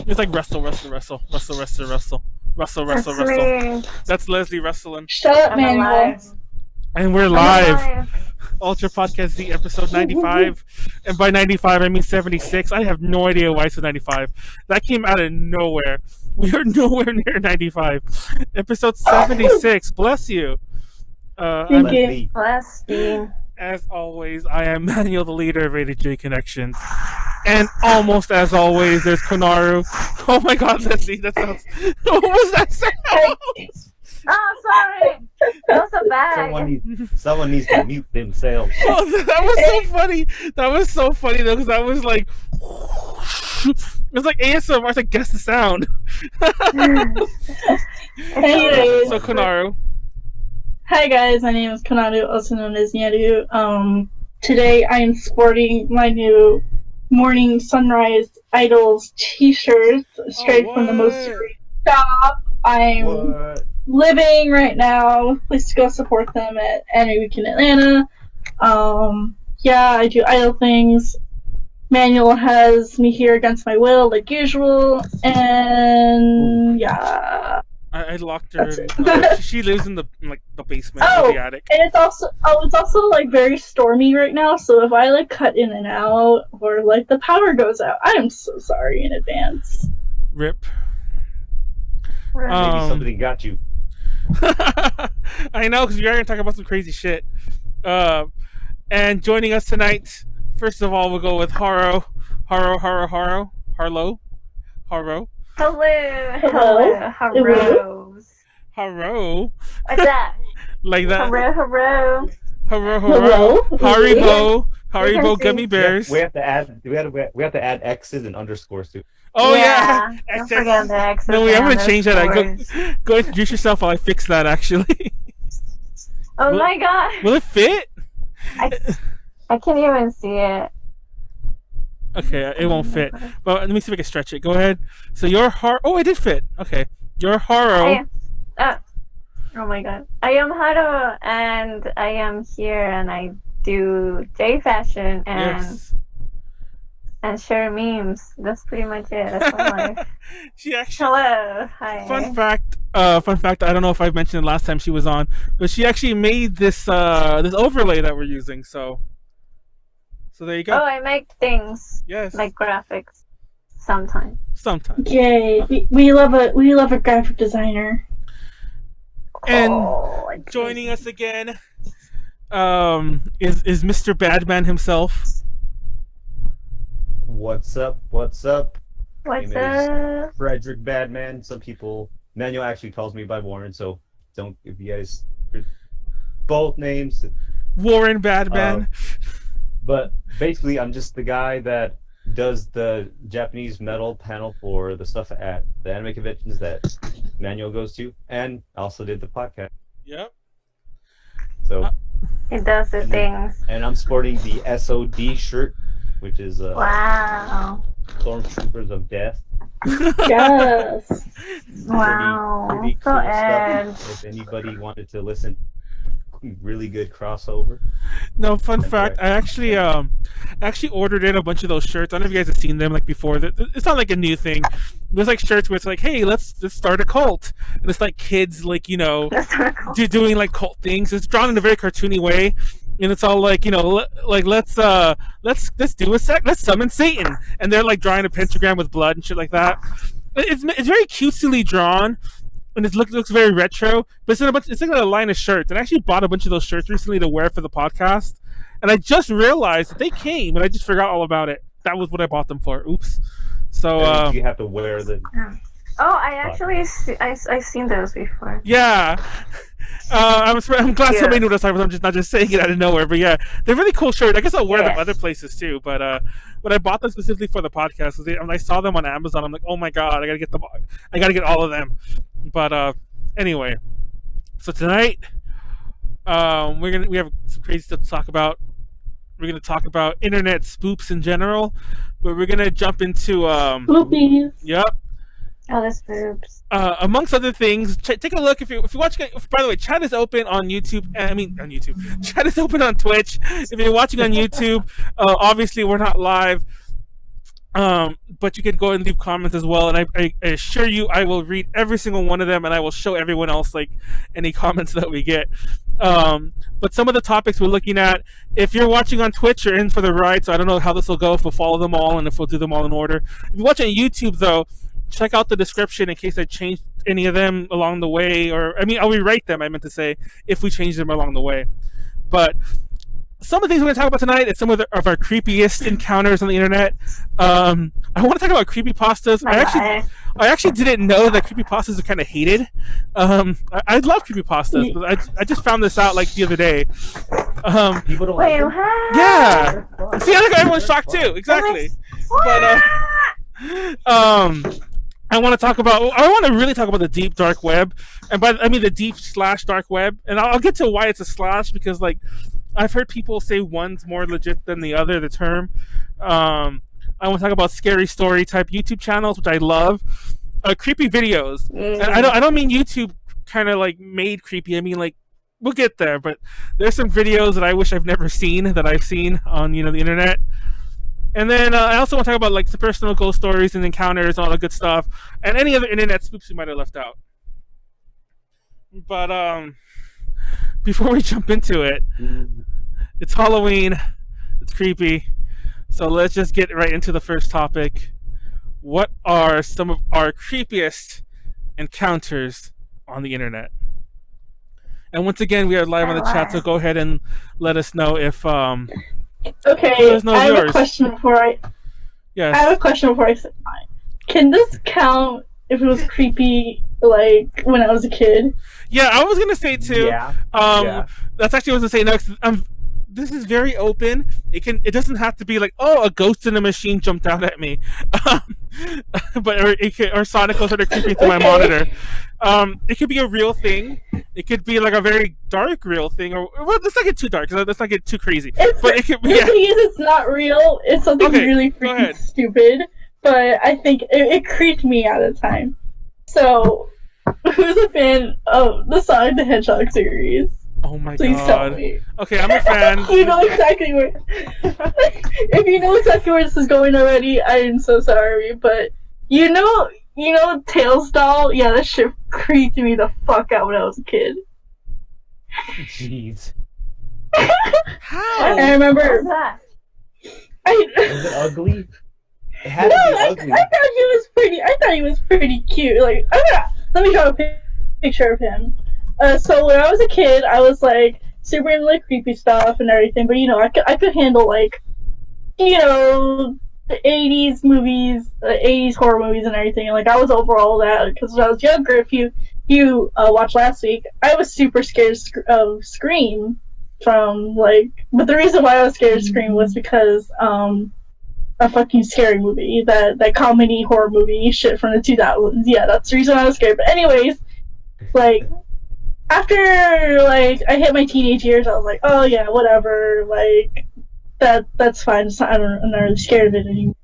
It's like Russell. That's Leslie Russell. Shut up, Manuel. And we're live. Ultra Podcast Z episode 95. And by 95, I mean 76. I have no idea why it's 95. That came out of nowhere. We are nowhere near 95. Episode 76. Bless you. Thank you. Bless you. As always, I am Manuel, the leader of AJ Connections. And almost as always, there's Konaru. Oh my god, Leslie, that sounds... What was that sound? Oh, sorry. That was so bad. Someone needs to mute themselves. Oh, that was so funny. That was so funny, though, because that was like... It was like ASMR. I was like, guess the sound. Anyways, So, Konaru. hi guys, my name is Konaru, also known as Nyaru. Today I am sporting my new Morning Sunrise Idols t-shirt straight from the most serious shop. I'm living right now. Please go support them at Anime Week in Atlanta. Yeah, I do idol things. Manuel has me here against my will, like usual, and yeah. I locked her. She lives in the basement of the attic. And it's also like very stormy right now. So if I like cut in and out or like the power goes out, I am so sorry in advance. Rip. Maybe somebody got you. I know, because we are going to talk about some crazy shit. And joining us tonight, first of all, we'll go with Haro. Haro. Hello. Haro. What's that? Like that. Haro. Haribo gummy bears. We have to add X's and underscores too. Oh yeah. Don't forget the X's. No, I'm gonna change that. Go introduce yourself while I fix that. Actually. Oh my god. Will it fit? I can't even see it. Okay, it won't fit. But let me see if I can stretch it. Go ahead. So your Haro. Oh, it did fit. Okay, your Haro. Oh my god. I am Haro, and I am here, and I do J fashion and share memes. That's pretty much it. That's my life. She actually. Hello. Hi. Fun fact. I don't know if I mentioned it last time she was on, but she actually made this overlay that we're using. So there you go. Oh, I make things. Yes. Like graphics. Sometimes. Yay! We love a graphic designer. And joining us again is Mr. Badman himself. What's up? What's up? Frederick Badman. Some people, Manuel actually calls me by Warren, so don't, if you guys, both names. Warren Badman. But basically, I'm just the guy that does the Japanese metal panel for the stuff at the anime conventions that Manuel goes to, and also did the podcast. Yep. So it does the things. And I'm sporting the SOD shirt, which is wow. Stormtroopers of Death. Yes. Wow. Pretty cool stuff. If anybody wanted to listen, really good crossover. No, fun fact, I actually ordered in a bunch of those shirts. I don't know if you guys have seen them like before. It's not like a new thing. There's like shirts where it's like, hey, let's start a cult, and it's like kids like doing like cult things. It's drawn in a very cartoony way, and it's all like let's summon Satan, and they're like drawing a pentagram with blood and shit like that. It's very cutesily drawn. And it looks very retro, but it's like a line of shirts. And I actually bought a bunch of those shirts recently to wear for the podcast. And I just realized that they came, and I just forgot all about it. That was what I bought them for. Oops. So you have to wear them. Oh, I actually I've seen those before. Yeah. I'm glad somebody knew what I was talking about. I'm just not just saying it out of nowhere. But yeah, they're really cool shirts. I guess I'll wear them other places too. But I bought them specifically for the podcast. When I saw them on Amazon, I'm like, oh my god, I gotta get them. I gotta get all of them. But anyway, so tonight we have some crazy stuff to talk about. We're gonna talk about internet spoops in general, but we're gonna jump into Spoopies. Yep. Oh, the Spoops. Amongst other things, take a look if you're watching. By the way, chat is open on YouTube. On YouTube. Chat is open on Twitch. If you're watching on YouTube, obviously we're not live. But you can go and leave comments as well, and I assure you, I will read every single one of them, and I will show everyone else like any comments that we get. But some of the topics we're looking at, if you're watching on Twitch, you're in for the ride. So I don't know how this will go, if we'll follow them all and if we'll do them all in order. If you watch on YouTube, though, check out the description in case I changed any of them along the way, or I mean, I'll rewrite them. I meant to say if we change them along the way, but. Some of the things we're going to talk about tonight is some of our creepiest encounters on the internet. I want to talk about creepypastas. I actually didn't know that creepypastas are kind of hated. I love creepypastas, but I just found this out like the other day. People don't Wait, like what? Yeah. See, I think everyone's shocked too. Exactly. But I want to really talk about the deep dark web, and I mean the deep / dark web, and I'll get to why it's a slash, because like I've heard people say one's more legit than the other, the term. I want to talk about scary story type YouTube channels, which I love. Creepy videos, and I don't mean YouTube kind of like made creepy. I mean like we'll get there, but there's some videos that I wish I've never seen that I've seen on the internet. And then I also want to talk about like the personal ghost stories and encounters and all the good stuff, and any other internet spoops we might have left out. But before we jump into it, it's Halloween, it's creepy, so let's just get right into the first topic. What are some of our creepiest encounters on the internet? And once again, we are live on the chat, so go ahead and let us know if Okay, I have a question before I. Yes. I have a question before I say mine. Can this count if it was creepy, like when I was a kid? Yeah, I was gonna say too. Yeah. That's actually what I was gonna say next. This is very open. It doesn't have to be like, oh, a ghost in a machine jumped out at me, or Sonic was sort of creeping through my monitor. It could be a real thing. It could be like a very dark real thing, or well, let's not get too dark because let's not get too crazy. But it could be. The thing is, it's not real. It's something really freaking stupid. But I think it creeped me out at the time. So, who's a fan of the Sonic the Hedgehog series? Oh my Please god. tell me. Okay, I'm a fan. You know exactly where. If you know exactly where this is going already, I am so sorry. But you know, Tails doll. Yeah, that shit creeped me the fuck out when I was a kid. Jeez. How? I remember. What was that? Was it ugly? It had to be ugly. I thought he was pretty cute. Like, let me draw a picture of him. So when I was a kid, I was like super into like creepy stuff and everything. But I could handle like, the 80s movies, 80s horror movies and everything. And like I was over all that because when I was younger. If you watched last week, I was super scared of Scream. But the reason why I was scared of Scream was because a fucking scary movie, that comedy horror movie shit from the 2000s. Yeah, that's the reason I was scared. But anyways, like. After, like, I hit my teenage years, I was like, oh, yeah, whatever, like, that's fine, I'm not really scared of it anymore.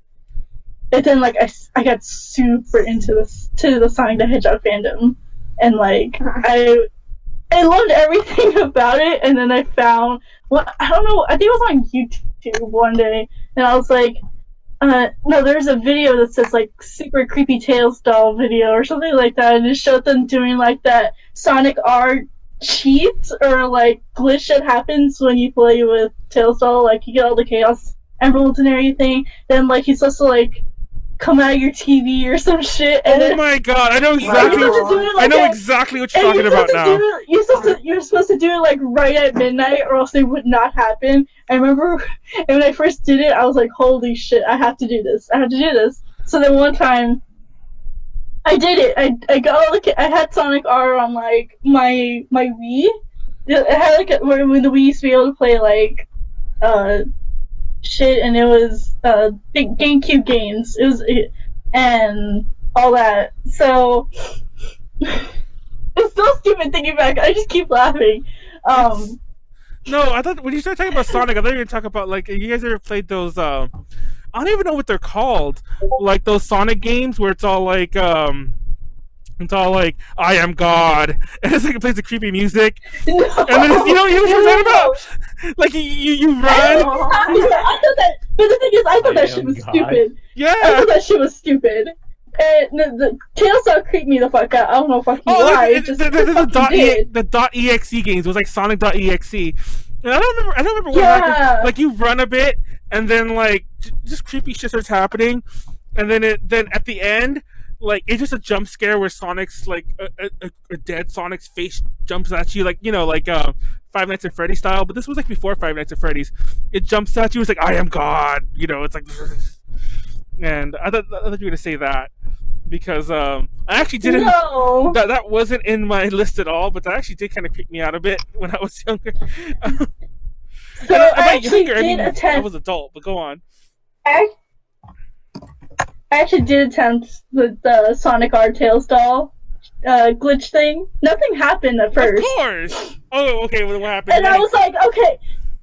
And then, like, I got super into the Sonic the Hedgehog fandom, and, like, I loved everything about it, and then I found, I don't know, I think it was on YouTube one day, and I was like, no, there's a video that says, like, super creepy Tails doll video or something like that, and it showed them doing, like, that Sonic R cheat or, like, glitch that happens when you play with Tails doll, like, you get all the Chaos Emeralds and everything, then, like, he's supposed to, like, come out of your TV or some shit, and oh my god, I know exactly what you're talking about now. You're supposed to do it like right at midnight, or else it would not happen. I remember, and when I first did it, I was like, "Holy shit! I have to do this! I have to do this!" So then one time, I did it. I had Sonic R on like my Wii. It had like when the Wii used to be able to play like shit, and it was big GameCube games. And all that. So it's so stupid thinking back. I just keep laughing. No, I thought when you started talking about Sonic, I thought you were going to talk about like you guys ever played those. I don't even know what they're called. Like those Sonic games where it's all like It's all like, I am God. And it's like it plays the creepy music. No. And then it's, you know what I'm talking about? Like, you run. I thought that, but the thing is, I thought that shit was stupid. Yeah. I thought that shit was stupid. And the Tails dog creeped me the fuck out. I don't know fucking why. The .exe games. It was like Sonic.exe. And I don't remember what happened. Like, you run a bit, and then, like, just creepy shit starts happening. And then at the end, like, it's just a jump scare where Sonic's, like, a dead Sonic's face jumps at you, like, you know, like, Five Nights at Freddy's style. But this was, like, before Five Nights at Freddy's. It jumps at you, it's like, I am God. You know, it's like... And I thought you were going to say that. Because I actually didn't... No. That wasn't in my list at all, but that actually did kind of creep me out a bit when I was younger. So I actually did attempt... I was adult, but go on. I actually did attempt the Sonic R Tails doll glitch thing. Nothing happened at first. Of course! Oh, okay, well, what happened? And I was like, okay.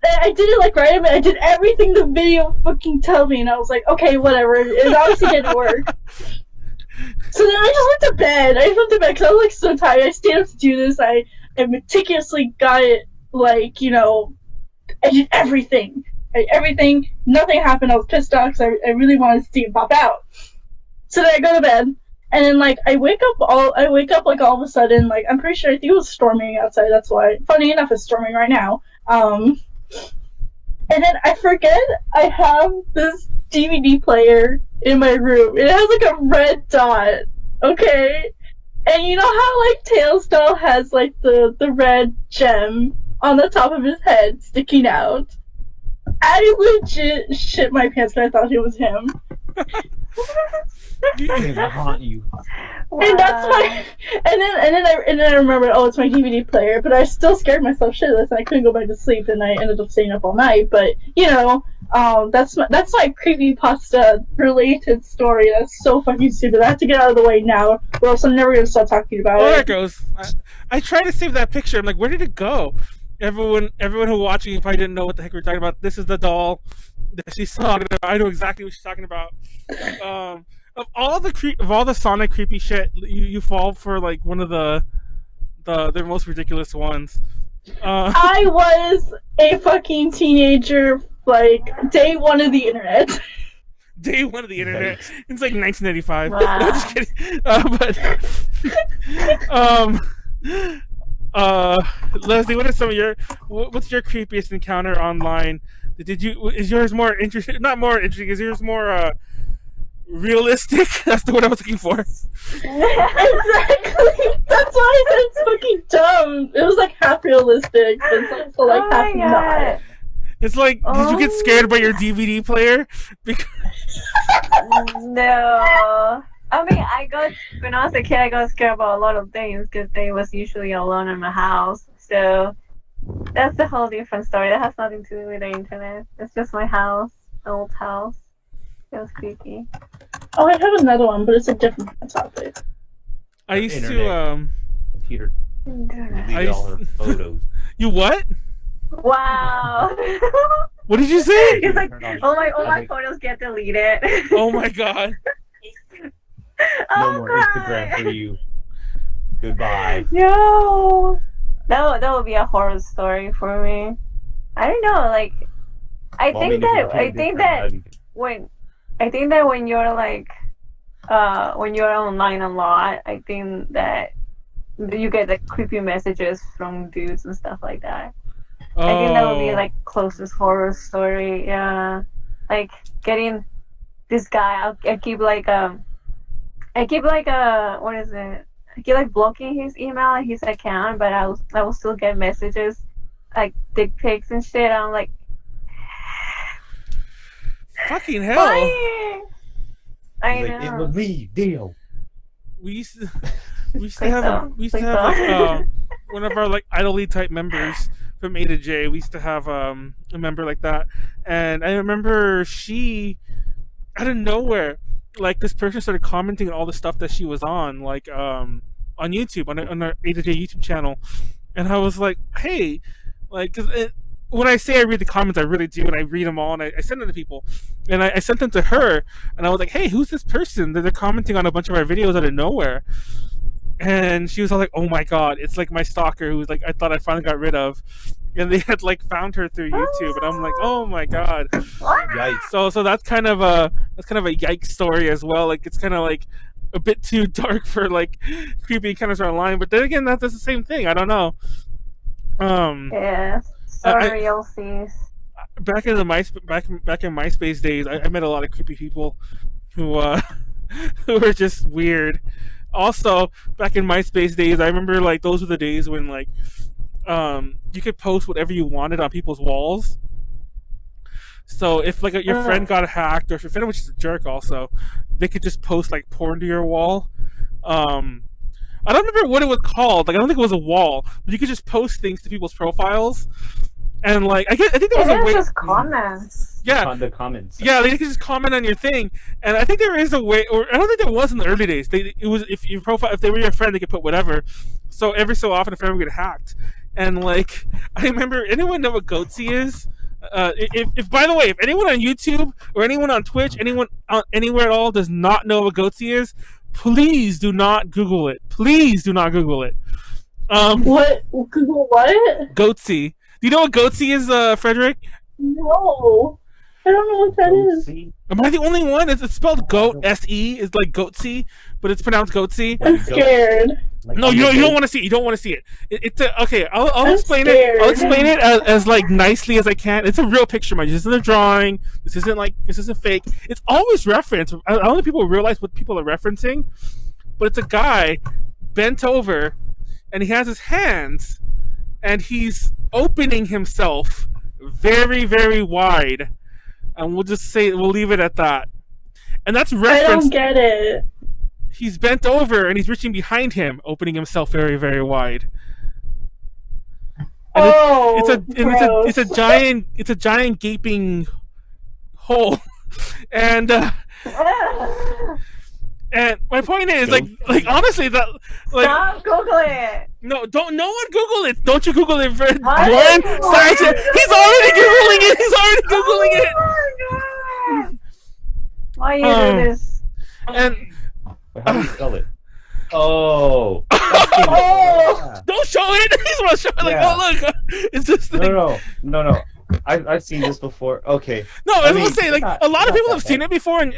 I did it like right away. I did everything the video fucking told me, and I was like, okay, whatever. It obviously didn't work. So then I just went to bed. I went to bed because I was like so tired. I stayed up to do this. I meticulously got it, like, you know, I did everything. Everything, nothing happened. I was pissed off because I really wanted to see it pop out. So then I go to bed, and then like I wake up like all of a sudden, like I'm pretty sure I think it was storming outside. That's why. Funny enough, it's storming right now. And then I forget I have this DVD player in my room. It has like a red dot. Okay, and you know how like Tails doll has like the red gem on the top of his head sticking out. I legit shit my pants when I thought it was him. I haunt you. Wow. And that's why. And then I remembered, oh, it's my DVD player. But I still scared myself shitless, and I couldn't go back to sleep, and I ended up staying up all night. But you know, that's my creepypasta related story. That's so fucking stupid. I have to get out of the way now, or else I'm never gonna stop talking about it. There it goes. I tried to save that picture. I'm like, where did it go? Everyone who watching probably didn't know what the heck we're talking about. This is the doll that she's talking about. I know exactly what she's talking about. Of all the Sonic creepy shit, you fall for like one of the most ridiculous ones. I was a fucking teenager, like day one of the internet. Day one of the internet. It's like 1995. Wow. No, just kidding. Leslie, what's your creepiest encounter online? Is yours more interesting? Not more interesting. Is yours more realistic? That's the word I was looking for. Exactly. That's why I said it's fucking dumb. It was like half realistic, but it's also like half not. It's like, did you get scared by your DVD player? No. I mean, when I was a kid, I got scared about a lot of things because they was usually alone in my house. So that's a whole different story. That has nothing to do with the internet. It's just my house, an old house. It was creepy. Oh, I have another one, but it's a different topic. I used to Peter. Delete all her photos. You what? Wow. What did you say? It's like all my photos get deleted. Oh my god. No more Instagram for you. Goodbye. No. That would be a horror story for me. I don't know, like I think that when you're like when you're online a lot, I think that you get like creepy messages from dudes and stuff like that. Oh. I think that would be like closest horror story. Yeah, like getting this guy. I keep like what is it? I keep like blocking his email and his account, but I will still get messages like dick pics and shit. I'm like, fucking hell! I know. It was me, Dio. We used to have like, one of our like idly type members from A to J. We used to have a member like that, and I remember she out of nowhere, like this person started commenting on all the stuff that she was on, like on YouTube, on our A to J YouTube channel, and I was like, hey, like, cause when I say I read the comments, I really do, and I read them all, and I send them to people, and I sent them to her, and I was like, hey, who's this person that they're commenting on a bunch of our videos out of nowhere? and she was all like, "Oh my god, it's like my stalker who's like I thought I finally got rid of," and they had like found her through YouTube, and I'm like, "Oh my god!" Yikes. So that's kind of a yikes story as well. Like it's kind of like a bit too dark for like creepy encounters online, but then again, that's the same thing. I don't know. Yeah, sorry, LCs. Back in the back in MySpace days, I met a lot of creepy people who who were just weird. Also, back in MySpace days, I remember like those were the days when like you could post whatever you wanted on people's walls. So if like your friend got hacked, or if your friend was just a jerk, also, they could just post like porn to your wall. I don't remember what it was called. Like I don't think it was a wall, but you could just post things to people's profiles. And like I think there was a way. Just comments. Yeah, on the comments. Yeah, they could just comment on your thing, and I think there is a way. Or I don't think there was in the early days. It was if they were your friend, they could put whatever. So every so often, a friend would get hacked, and like I remember, anyone know what Goatsy is? If by the way, if anyone on YouTube or anyone on Twitch, anyone anywhere at all does not know what Goatsy is, please do not Google it. Please do not Google it. What? Google what? Goatsy. Do you know what Goatsy is, Frederick? No. I don't know what that is. Am I the only one? It's spelled goat, S-E. It's like Goatsy, but it's pronounced Goatsy. I'm scared. Like, no, you don't want to see it. You don't want to see it. It's a, okay, I'll explain it. I'll explain it as like nicely as I can. It's a real picture, mind you. This isn't a drawing. This isn't fake. It's always referenced. I don't think people realize what people are referencing, but it's a guy bent over, and he has his hands, and he's opening himself very, very wide. And we'll leave it at that. And that's reference. I don't get it. He's bent over and he's reaching behind him, opening himself very, very wide. And it's a giant gaping hole. And and my point is, like honestly, that like stop Googling it. No, no one Google it. Don't you Google it, Fred? He's already Googling it. He's already Googling it. Oh my god! Why you do this? And how do you spell it? Oh. Don't show it. He's gonna show it. Like, oh look, it's this thing. No. I've seen this before. Okay. No, I was gonna say, like, a lot of people have seen it before, and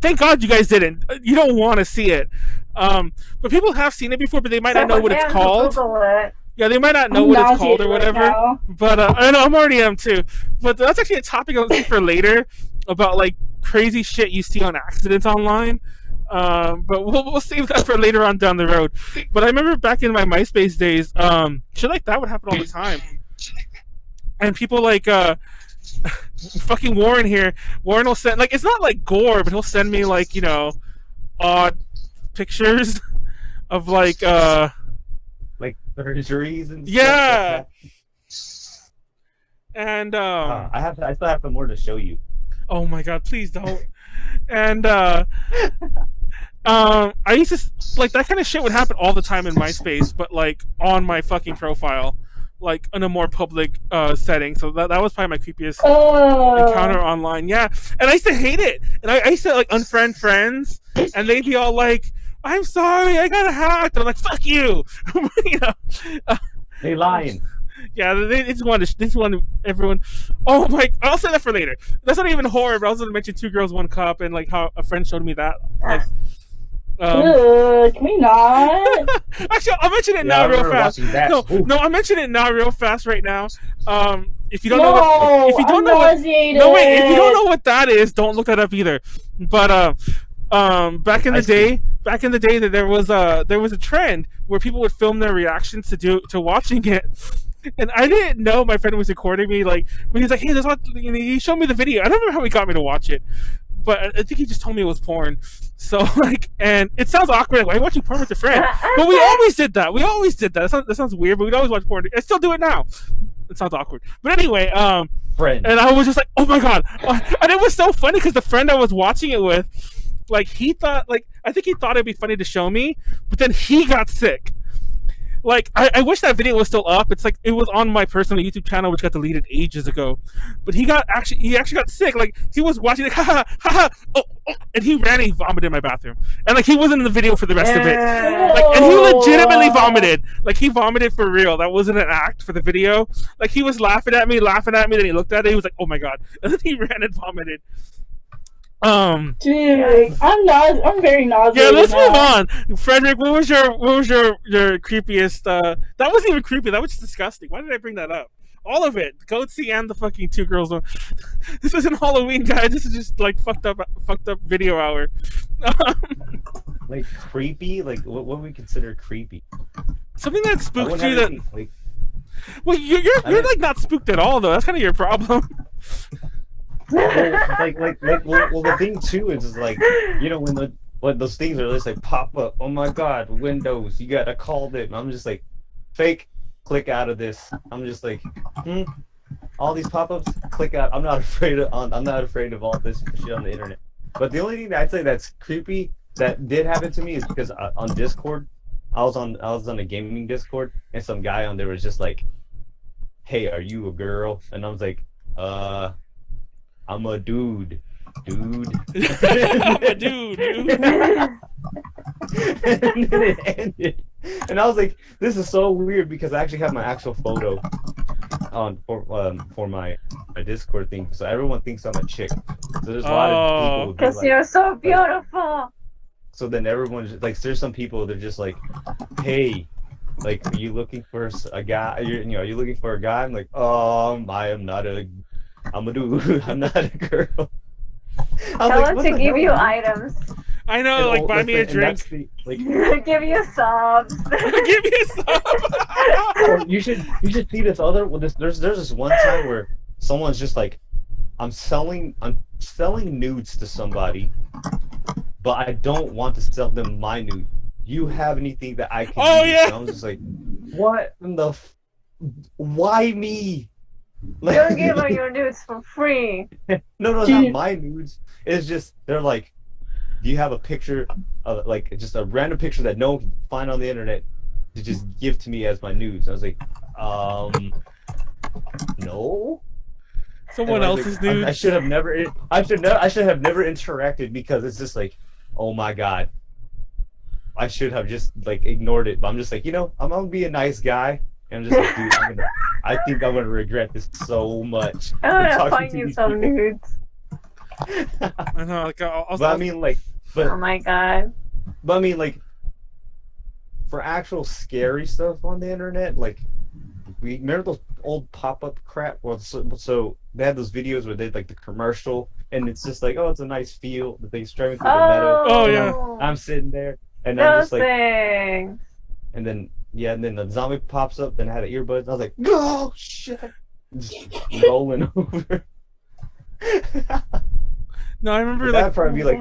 thank God you guys didn't. You don't want to see it. But people have seen it before, but they might not know what it's called. Yeah, they might not know what it's called or whatever. Right, but I know I'm already too. But that's actually a topic I'll see for later about like crazy shit you see on accidents online. But we'll save that for later on down the road. But I remember back in my MySpace days, shit like that would happen all the time. And people like fucking Warren here. Warren will send, like, it's not like gore, but he'll send me like, odd pictures of like surgeries and yeah. Stuff like that. And I still have some more to show you. Oh my god, please don't. And I used to like that kind of shit would happen all the time in MySpace, but like on my fucking profile, like in a more public setting. So that was probably my creepiest encounter online. Yeah, and I used to hate it. And I used to like unfriend friends, and they'd be all like, "I'm sorry, I got hacked." And I'm like, "Fuck you," They lying. Yeah, they just wanted everyone. Oh my! I'll say that for later. That's not even horror. But I was going to mention 2 Girls, 1 Cup, and like how a friend showed me that. Like, can we not? Actually, I'll mention it now real fast. No, I'll mention it now real fast right now. If you don't know, if you don't know what that is, don't look that up either. But back in the day, that there was a trend where people would film their reactions to watching it. And I didn't know my friend was recording me. Like, when he was like, "Hey, there's he showed me the video." I don't remember how he got me to watch it, but I think he just told me it was porn. So like, and it sounds awkward. Like, why are you watching porn with a friend? But we always did that. That sounds weird, but we'd always watch porn. I still do it now. It sounds awkward. But anyway, friend. And I was just like, "Oh my god!" And it was so funny because the friend I was watching it with, like, I think he thought it'd be funny to show me, but then he got sick. Like, I wish that video was still up. It's like it was on my personal YouTube channel, which got deleted ages ago. But he actually got sick. Like, he was watching, like, ha ha, oh, and he ran and he vomited in my bathroom. And like, he wasn't in the video for the rest of it. Like, and he legitimately vomited. Like, he vomited for real. That wasn't an act for the video. Like, he was laughing at me. Then he looked at it. He was like, "Oh my god!" And then he ran and vomited. Dude, I'm very nauseous. Yeah, let's move on. Frederick, what was your creepiest? That wasn't even creepy. That was just disgusting. Why did I bring that up? All of it, Goatsy and the fucking two girls. This isn't Halloween, guys. This is just like fucked up video hour. Like creepy, like what would we consider creepy? Something that spooked you. That like, well, you're like not spooked at all though. That's kind of your problem. Well, the thing too is like, you know, when those things are just like pop up, oh my god, Windows, you gotta call them. I'm just like, fake, click out of this. I'm just like, all these pop-ups, click out. I'm not afraid of all this shit on the internet. But the only thing that I'd say that's creepy that did happen to me is because on Discord, I was on a gaming Discord, and some guy on there was just like, "Hey, are you a girl?" And I was like, I'm a dude. I'm a dude. And then it ended. And I was like, this is so weird because I actually have my actual photo on for my Discord thing. So everyone thinks I'm a chick. So there's a lot of people. Because you're so beautiful. So then everyone's like, there's some people they're just like, hey, like, are you looking for a guy? Are you looking for a guy? I'm like, I am not I'm a dude. I'm not a girl. Tell him to give you items. I know, like buy me a drink. Give you subs. Give you subs. You should see this other. Well, there's this one time where someone's just like, I'm selling nudes to somebody, but I don't want to sell them my nude. You have anything that I can use? Yeah. And I was just like, what in the? Why me? Like, you'll give her your nudes for free. No, not my nudes. It's just they're like, do you have a picture of like just a random picture that no one can find on the internet to just give to me as my nudes? I was like, no. Someone else's nudes. I should have never interacted because it's just like, oh my god. I should have just like ignored it. But I'm just like, I'm gonna be a nice guy. And I'm just like, dude, I think I'm gonna regret this so much. I'm gonna find you some nudes. I know, like, but I mean, like, oh my god. But I mean, like, for actual scary stuff on the internet, like, we remember those old pop-up crap. Well, so they had those videos where they had like the commercial, and it's just like, oh, it's a nice field that they driving through the meadow. Oh yeah. I'm sitting there, and those I'm just like, things. And then the zombie pops up, and I had earbuds. I was like, oh shit, just rolling over. No, I remember that'd probably be like.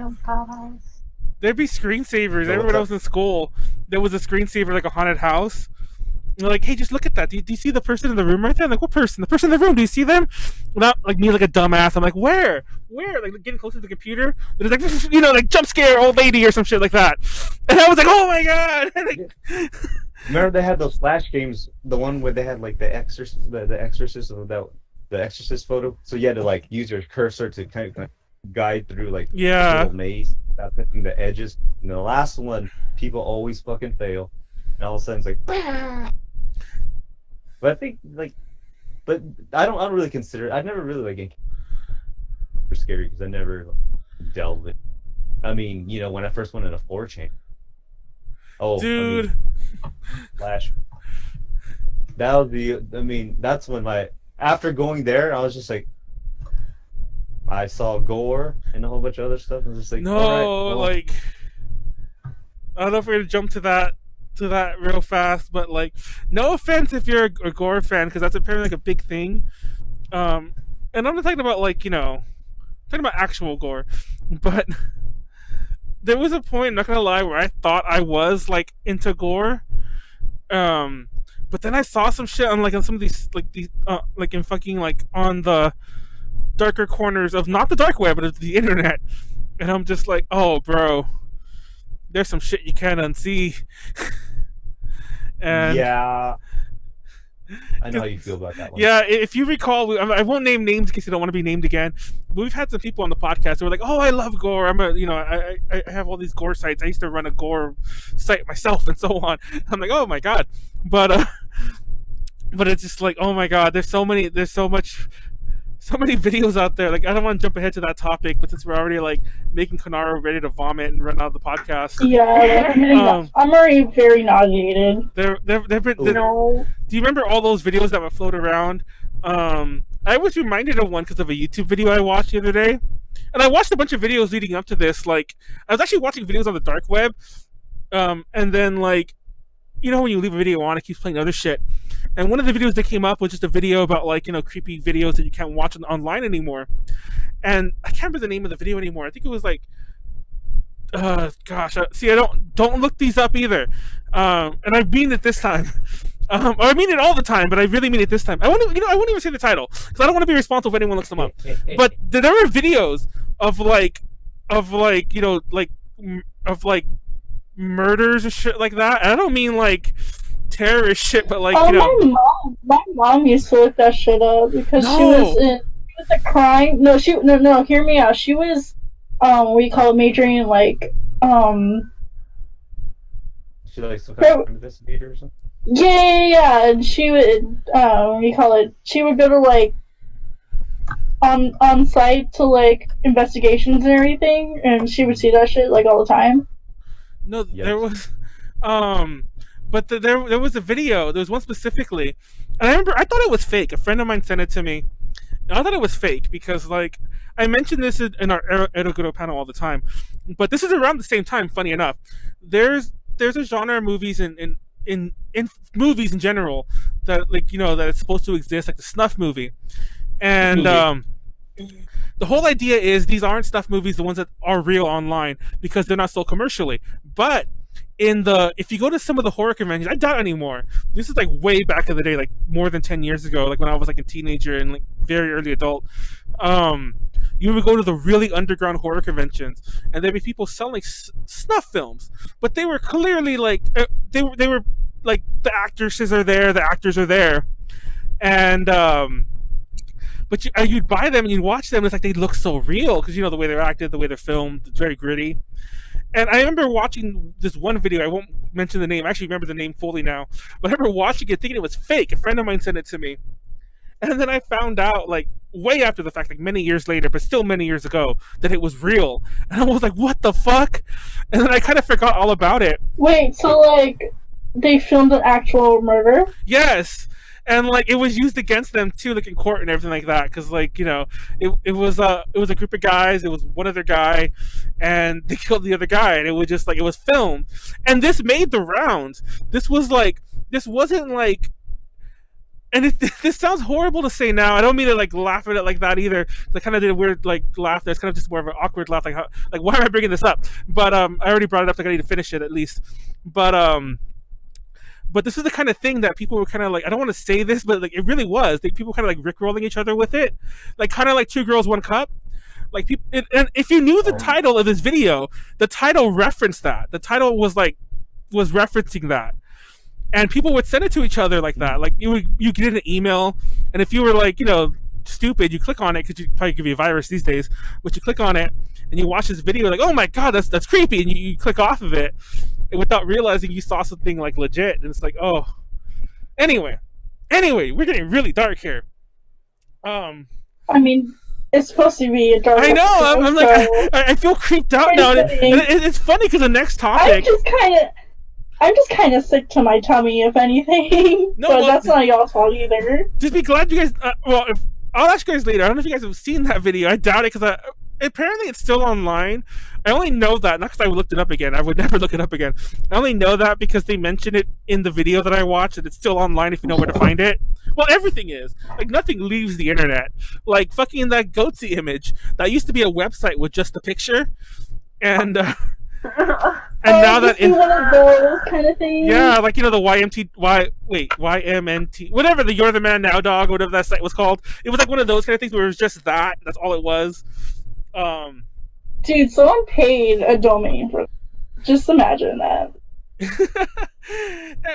There'd be screensavers. Everyone else in school, there was a screensaver like a haunted house. And they're like, hey, just look at that. Do you see the person in the room right there? I'm like, what person? The person in the room. Do you see them? Not like me, like a dumbass. I'm like, where? Like getting closer to the computer. There's like, like jump scare old lady or some shit like that. And I was like, oh my god. Remember they had those flash games, the one where they had like the Exorcist, the Exorcist photo. So you had to like use your cursor to kind of guide through like a little maze without touching the edges. And the last one, people always fucking fail. And all of a sudden it's like, bah! But I think like, but I don't really consider it. I've never really like scary because I never delved in. I mean, when I first went into 4chan. Oh, dude. Flash. That was that's when after going there, I was just like, I saw gore and a whole bunch of other stuff. I was just like, no, all right, well. Like, I don't know if we're gonna jump to that real fast, but like, no offense if you're a gore fan, because that's apparently like a big thing. And I'm not talking about like, talking about actual gore, but there was a point, I'm not gonna lie, where I thought I was like into gore. But then I saw some shit on like on some of these like in fucking like on the darker corners of not the dark web but of the internet, and I'm just like, oh bro, there's some shit you can't unsee. And yeah. I know how you feel about that one. Yeah, if you recall, I won't name names in case you don't want to be named again. But we've had some people on the podcast who were like, "Oh, I love gore. I have all these gore sites. I used to run a gore site myself, and so on." I'm like, "Oh my god," but it's just like, "Oh my god." There's so many videos out there. Like, I don't want to jump ahead to that topipic, but since we're already like making Konaru ready to vomit and run out of the podcast, I'm already very nauseated. No. Do you remember all those videos that would float around? I was reminded of one because of a YouTube video I watched the other day, and I watched a bunch of videos leading up to this. Like, I was actually watching videos on the dark web, and then like, when you leave a video on, it keeps playing other shit. And one of the videos that came up was just a video about like, creepy videos that you can't watch online anymore. And I can't remember the name of the video anymore. I think it was like, see, I don't look these up either. And I mean it this time. Or I mean it all the time, but I really mean it this time. I won't even say the title because I don't want to be responsible if anyone looks them up. But there were videos of murders and shit like that. And I don't mean like terrorist shit, but like my mom used to look that shit up because she was a crime. No, hear me out. She was we call it majoring in like She like some kind of investigator or something. Yeah, and she would she would go to like on site to like investigations and everything, and she would see that shit like all the time. No, there was but there was a video. There was one specifically, and I remember I thought it was fake. A friend of mine sent it to me. And I thought it was fake because, like, I mentioned this in our Eroguro panel all the time, but this is around the same time. Funny enough, there's a genre of movies in movies in general that that it's supposed to exist, like the snuff movie, and the whole idea is these aren't snuff movies, the ones that are real online, because they're not sold commercially, but if you go to some of the horror conventions, I doubt anymore. This is like way back in the day, like more than 10 years ago, like when I was like a teenager and like very early adult. You would go to the really underground horror conventions, and there'd be people selling like snuff films, but they were clearly like they were like the actresses are there, the actors are there, and but you'd buy them and you'd watch them. And it's like they look so real because the way they're acted, the way they're filmed, it's very gritty. And I remember watching this one video. I won't mention the name. I actually remember the name fully now. But I remember watching it thinking it was fake. A friend of mine sent it to me. And then I found out, like, way after the fact, like many years later, but still many years ago, that it was real. And I was like, what the fuck? And then I kind of forgot all about it. Wait, so, like, they filmed an actual murder? Yes. And like it was used against them too, like in court and everything like that, because like it was a group of guys. It was one other guy, and they killed the other guy, and it was just like it was filmed, and this made the rounds. This wasn't like, and this sounds horrible to say now. I don't mean to like laugh at it like that either. I kind of did a weird like laugh. There's kind of just more of an awkward laugh, like why am I bringing this up? But I already brought it up. Like I need to finish it at least. But this is the kind of thing that people were kind of like, I don't want to say this, but like it really was. People kind of like rickrolling each other with it, like kind of like Two Girls, One Cup. Like people, and if you knew the title of this video, the title referenced that. The title was referencing that, and people would send it to each other like that. Like you get an email, and if you were like stupid, you click on it because you probably give you a virus these days. But you click on it and you watch this video, like, oh my god, that's creepy, and you click off of it without realizing you saw something like legit, and it's like, oh. Anyway, we're getting really dark here. I mean, it's supposed to be a dark. I know. I'm like, I feel creeped out now. And it's funny because the next topic. I'm just kind of sick to my tummy, if anything. No, but that's not y'all's fault either. Just be glad you guys. I'll ask you guys later. I don't know if you guys have seen that video. I doubt it because apparently it's still online. I only know that not because I looked it up again. I would never look it up again. I only know that because they mentioned it in the video that I watched, and it's still online if you know where to find it. Well, everything is. Like, nothing leaves the internet. Like, fucking that goatsy image. That used to be a website with just the picture. And now that... one of those kind of things? Yeah, like, the YMNT... Whatever, the You're the Man Now dog, or whatever that site was called. It was like one of those kind of things where it was just that. That's all it was. Dude, someone paid a domain for... Just imagine that.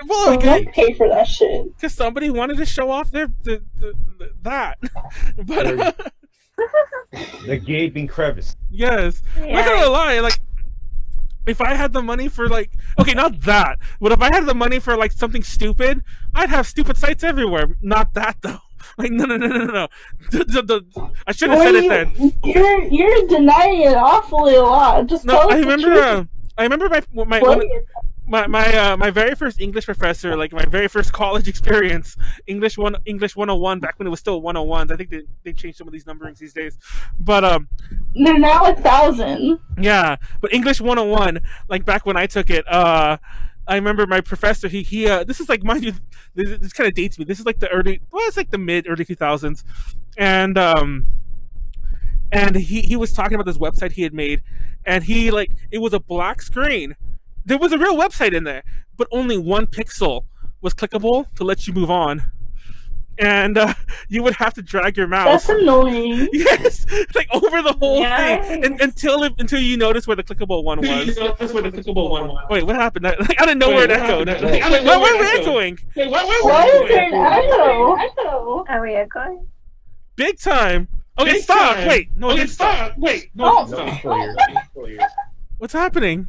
Well, don't pay for that shit. Because somebody wanted to show off that. But the gaping crevice. Yes, I'm not gonna lie. Like, if I had the money for like, okay, not that, but if I had the money for like something stupid, I'd have stupid sites everywhere. Not that though. Like, no. I should have said it then. You're denying it awfully a lot. Just no, I remember my very first English professor, like my very first college experience, English 101, back when it was still 101s. I think they changed some of these numberings these days, but they're now 1,000. Yeah, but English 101, like back when I took it, I remember my professor. He this is like, mind you, this kind of dates me. This is like it's like the mid early 2000s, and he was talking about this website he had made, and it was a black screen. There was a real website in there, but only one pixel was clickable to let you move on. And you would have to drag your mouse. That's annoying. Yes, like over the whole thing, until you notice where the clickable one was. Wait, what happened? Like, out of nowhere it echoed. Wait, why are we echoing? Why is there an echo? Are we echoing? Big time. Okay, stop. Wait, no, it didn't stop. Wait, no. What's happening?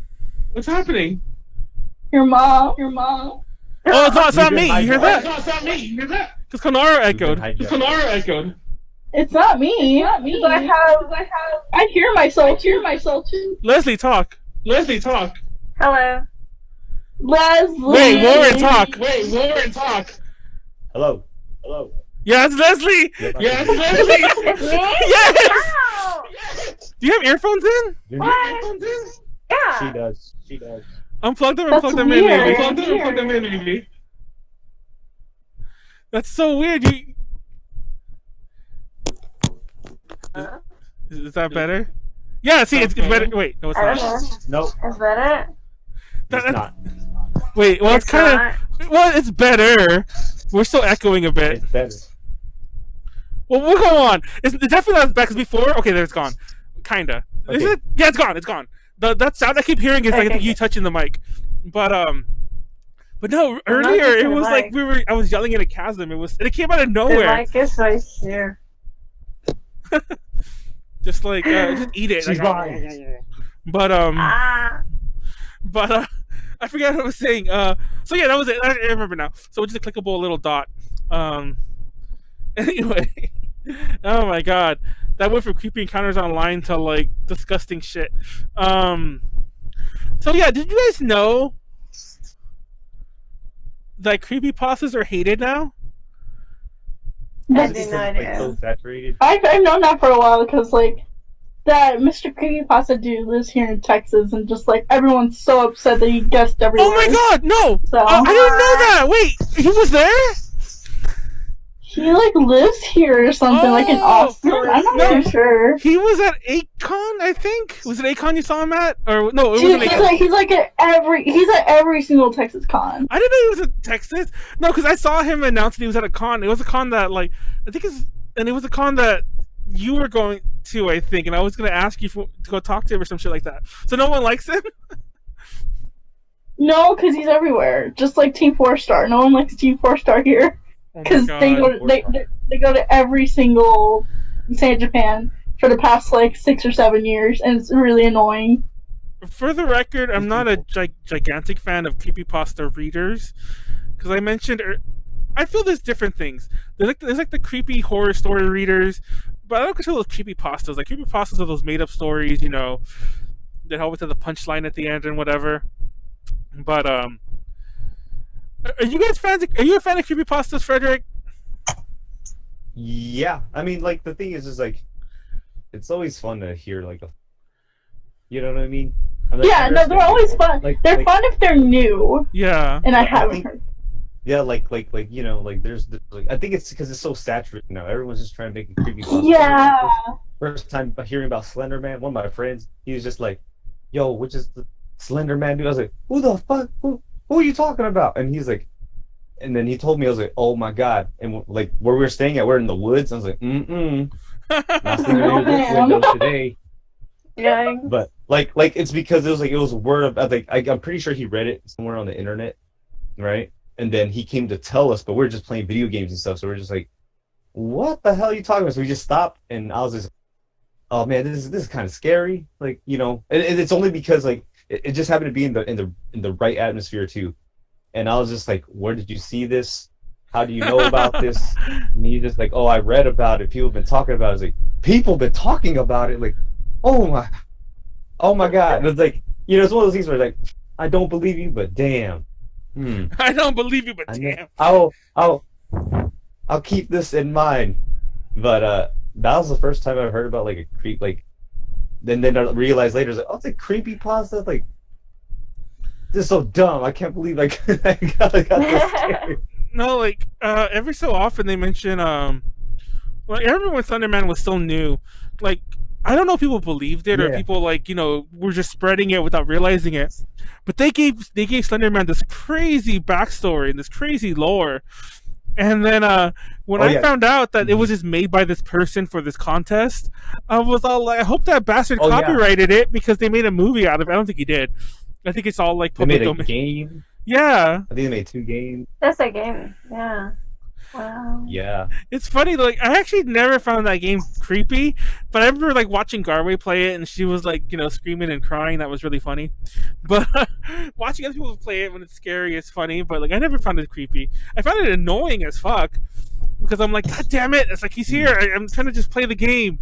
Your mom. Oh, it's not me. You hear that? Because Konaru echoed. It's not me. I hear myself too. Leslie, talk. Hello. Leslie. Wait, Warren, talk. Hello. Yeah, it's Leslie. It's me? Yes. Wow. Do you have earphones in? What? Yeah. She does. Unplug them and That's plug them in, maybe. That's so weird. Is that better? Yeah, see, it's better. Wait, no, it's not. Nope. Is that it? It's not. Wait, well, it's kind of... Well, it's better. We're still echoing a bit. It's better. Well, we'll go on. It's definitely not as bad as before. Okay, there it's gone. Kinda. Okay. Is it? Yeah, it's gone. That sound I keep hearing is like you touching the mic. But no, earlier it was like I was yelling in a chasm. It came out of nowhere. The mic is right here. Just eat it. She's But I forgot what I was saying. So yeah, that was it. I remember now. So it's just a clickable little dot. Anyway, oh my god, that went from creepy encounters online to like disgusting shit. So yeah, did you guys know that creepypastas are hated now? I did not know. So saturated. I've known that for a while because like that Mr. Creepypasta dude lives here in Texas and just like everyone's so upset that he guessed everywhere. Oh my god, no! So, I didn't know that! Wait, he was there? He like lives here or something, like in Austin. I'm not too sure. He was at Acon, I think. Was it Acon you saw him at? Or no, it Dude, wasn't Acon. He's at every single Texas con. I didn't know he was at Texas. No, because I saw him announce that he was at a con. It was a con that it was a con that you were going to, I think, and I was going to ask you to go talk to him or some shit like that. So no one likes him? No, because he's everywhere. Just like Team 4-Star. No one likes Team 4-Star here. Because they go to every single say Japan for the past like 6 or 7 years, and it's really annoying. For the record, I'm not a gigantic fan of creepypasta readers, because I mentioned I feel there's different things. There's like the creepy horror story readers, but I don't consider those creepypastas. Like creepypastas are those made up stories, you know, that always have the punchline at the end and whatever. But are you guys fans? Are you a fan of creepypastas, Frederick? Yeah, I mean, like the thing is like, it's always fun to hear like you know what I mean? Yeah, no, they're always fun. They're fun if they're new. Yeah. And I haven't heard. Yeah, like you know, like there's like I think it's because it's so saturated now. Everyone's just trying to make a creepypasta. Yeah. First time hearing about Slender Man, one of my friends, he was just like, "Yo, which is the Slender Man dude?" I was like, "Who the fuck? Who are you talking about?" And he's like, and then he told me, I was like, "Oh my god!" And like where we were staying at, we're in the woods. I was like, "Not sleeping in this window today." Yeah. But like it's because it was word of like I'm pretty sure he read it somewhere on the internet, right? And then he came to tell us, but we're just playing video games and stuff, so we're just like, what the hell are you talking about? So we just stopped, and I was just, oh man, this is kind of scary. Like, you know, and it's only because like it just happened to be in the right atmosphere too. And I was just like, where did you see this? How do you know about this? And he's just like, oh, I read about it. People have been talking about it. I was like, people have been talking about it. Like, oh my God. And it's like, you know, it's one of those things where like, I don't believe you, but damn. I don't believe you, but damn. I'll keep this in mind. But that was the first time I heard about like a creep. Like, then I realized later, it's like, oh, it's a creepypasta. Like, this is so dumb. I can't believe like I got this scared. No, like every so often they mention well, I remember when Thunderman was still new. Like, I don't know if people believed it or people like, you know, were just spreading it without realizing it. But they gave Slenderman this crazy backstory and this crazy lore. And then when I found out that it was just made by this person for this contest, I was all like, I hope that bastard copyrighted it because they made a movie out of it. I don't think he did. I think it's all like public domain. They made a game? Yeah. I think they made 2 games. That's a game. Yeah. Wow. Yeah. It's funny, like, I actually never found that game creepy, but I remember, like, watching Garway play it, and she was, like, you know, screaming and crying. That was really funny. But watching other people play it when it's scary is funny, but, like, I never found it creepy. I found it annoying as fuck, because I'm like, God damn it, it's like, he's here. I'm trying to just play the game.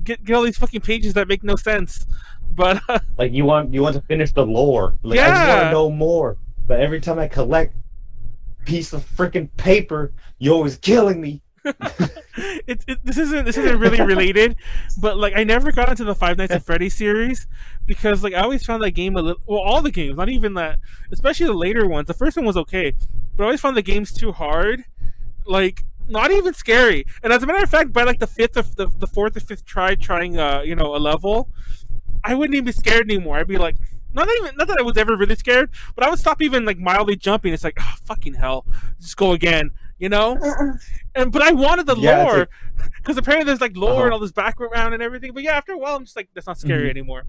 Get all these fucking pages that make no sense. But like, you want to finish the lore. Like, I just want to know more. But every time I collect piece of freaking paper, you're always killing me. This isn't really related, but like I never got into the Five Nights at Freddy's series because like I always found that game a little, well, all the games, not even that, especially the later ones. The first one was okay, but I always found the games too hard, like not even scary. And as a matter of fact, by like the fourth or fifth trying you know, a level, I wouldn't even be scared anymore. I'd be like, not that I was ever really scared, but I would stop even like mildly jumping. It's like, oh, fucking hell, just go again, you know. But I wanted the lore because apparently there's like lore and all this background and everything. But yeah, after a while, I'm just like, that's not scary anymore.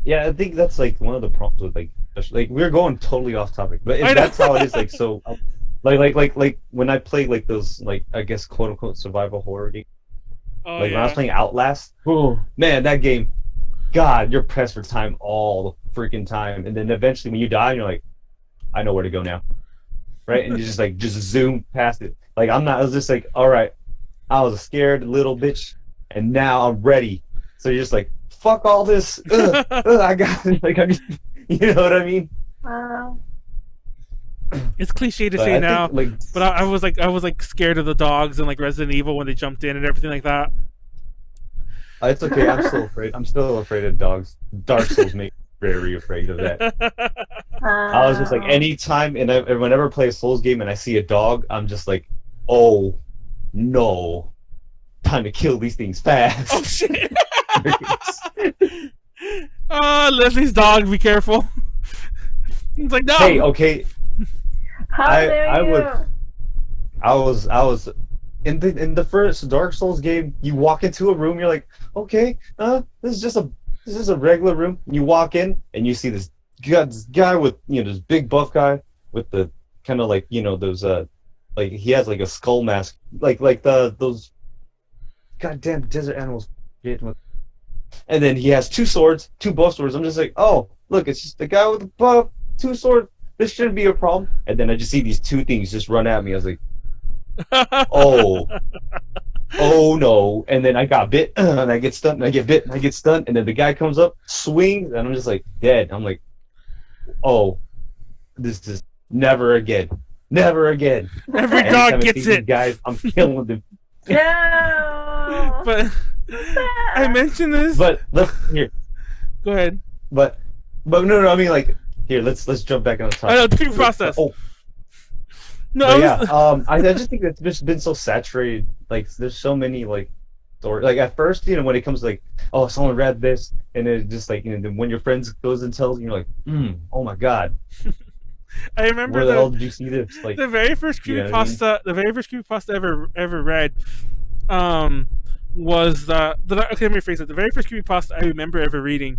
Yeah, I think that's like one of the problems with like we're going totally off topic, but if that's how it is, like so, like when I play like those like I guess quote unquote survival horror games, when I was playing Outlast, oh man, that game. God, you're pressed for time all the freaking time, and then eventually when you die, you're like, I know where to go now, right? And you just zoom past it. Like I was just like, all right, I was a scared little bitch, and now I'm ready. So you're just like, fuck all this. I got it. Like you know what I mean? It's cliche to say now, but I was like scared of the dogs and like Resident Evil when they jumped in and everything like that. It's okay. I'm still afraid. I'm still afraid of dogs. Dark Souls make me very afraid of that. I was just like, anytime, and whenever I play a Souls game and I see a dog, I'm just like, oh no, time to kill these things fast. Oh shit! Leslie's dog. Be careful. He's like, no. Hey, okay. I was in the first Dark Souls game. You walk into a room, you're like, okay, this is just a regular room. You walk in and you see this guy with, you know, this big buff guy with the kind of like, you know, those like he has like a skull mask, like those goddamn desert animals. And then he has 2 swords, 2 buff swords. I'm just like, oh, look, it's just the guy with the buff, 2 swords. This shouldn't be a problem. And then I just see these 2 things just run at me. I was like, oh no. And then I got bit, and I get stunned, and I get bit, and I get stunned, and then the guy comes up, swings, and I'm just like, dead. I'm like, oh, this is never again. Every dog gets it. Guys, I'm killing them. No. But I mentioned this. But let's here. Go ahead. But no. I mean, like, here. Let's jump back on the topic. I know, Creepypastas. Oh. No, I just think it's just been so saturated. Like, there's so many like stories. Like at first, you know, when it comes to like, oh, someone read this, and it just like, you know, when your friends goes and tells you, you're like, oh my god. I remember where the hell did you see this? Like the very first creepypasta, the very first creepypasta ever read, was okay, let me rephrase it. The very first creepypasta I remember ever reading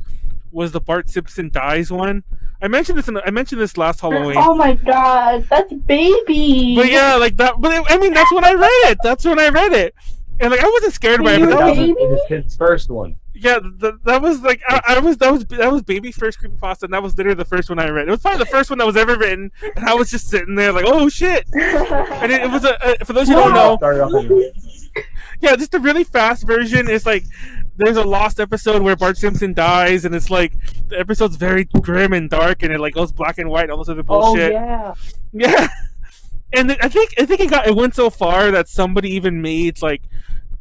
was the Bart Simpson dies one. I mentioned this last Halloween. Oh my god, that's baby. But yeah, like that. But I mean, that's when I read it. That's when I read it, and like I wasn't scared by it. But that was his first one. Yeah, that was like that was baby's first creepypasta, and that was literally the first one I read. It was probably the first one that was ever written, and I was just sitting there like, oh shit! And it was for those who don't know. Yeah, just a really fast version. It's like there's a lost episode where Bart Simpson dies, and it's like the episode's very grim and dark, and it like goes black and white, and all this other bullshit. Oh yeah. And I think it went so far that somebody even made like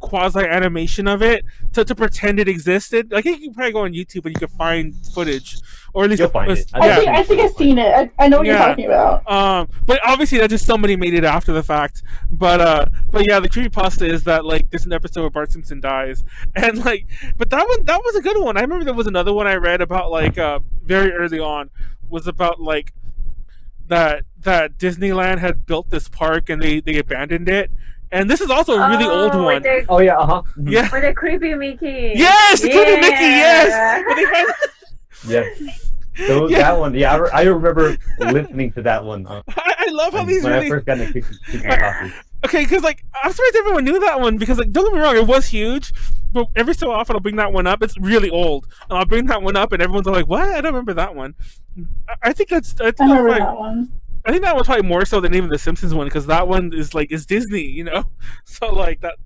quasi animation of it to pretend it existed. Like you can probably go on YouTube and you can find footage, or at least you'll find it. I think I've seen it. I know what you're talking about. But obviously that just somebody made it after the fact. But yeah, the creepypasta is that like there's an episode where Bart Simpson dies, and like, but that was a good one. I remember there was another one I read about like very early on, was about like that Disneyland had built this park and they abandoned it. And this is also a really old one. Oh yeah, Yeah. With the creepy Mickey. Yes, the creepy Mickey. Yes. So that one, I remember listening to that one. I love how these when really. I first got into creepypastas. Okay, because like I'm surprised everyone knew that one, because like don't get me wrong, it was huge, but every so often I'll bring that one up. It's really old, and I'll bring that one up, and everyone's like, "What? I don't remember that one." I think I remember that one. I think that one's probably more so than even the Simpsons one, because that one is Disney, you know. So like that,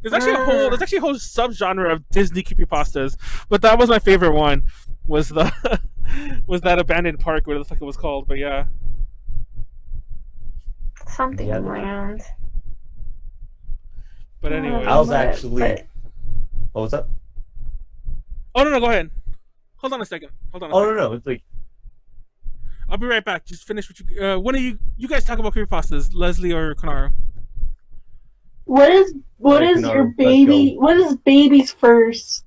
there's actually a whole subgenre of Disney creepypastas, but that was my favorite one. Was that abandoned park, whatever the fuck it was called? But yeah, something around. But anyway, I was actually. What was up? Oh no, go ahead. Hold on a second. No, it's like. I'll be right back. Just finish what you. One of you guys talk about creepypastas, Leslie or Konaru. What is your baby? What is baby's first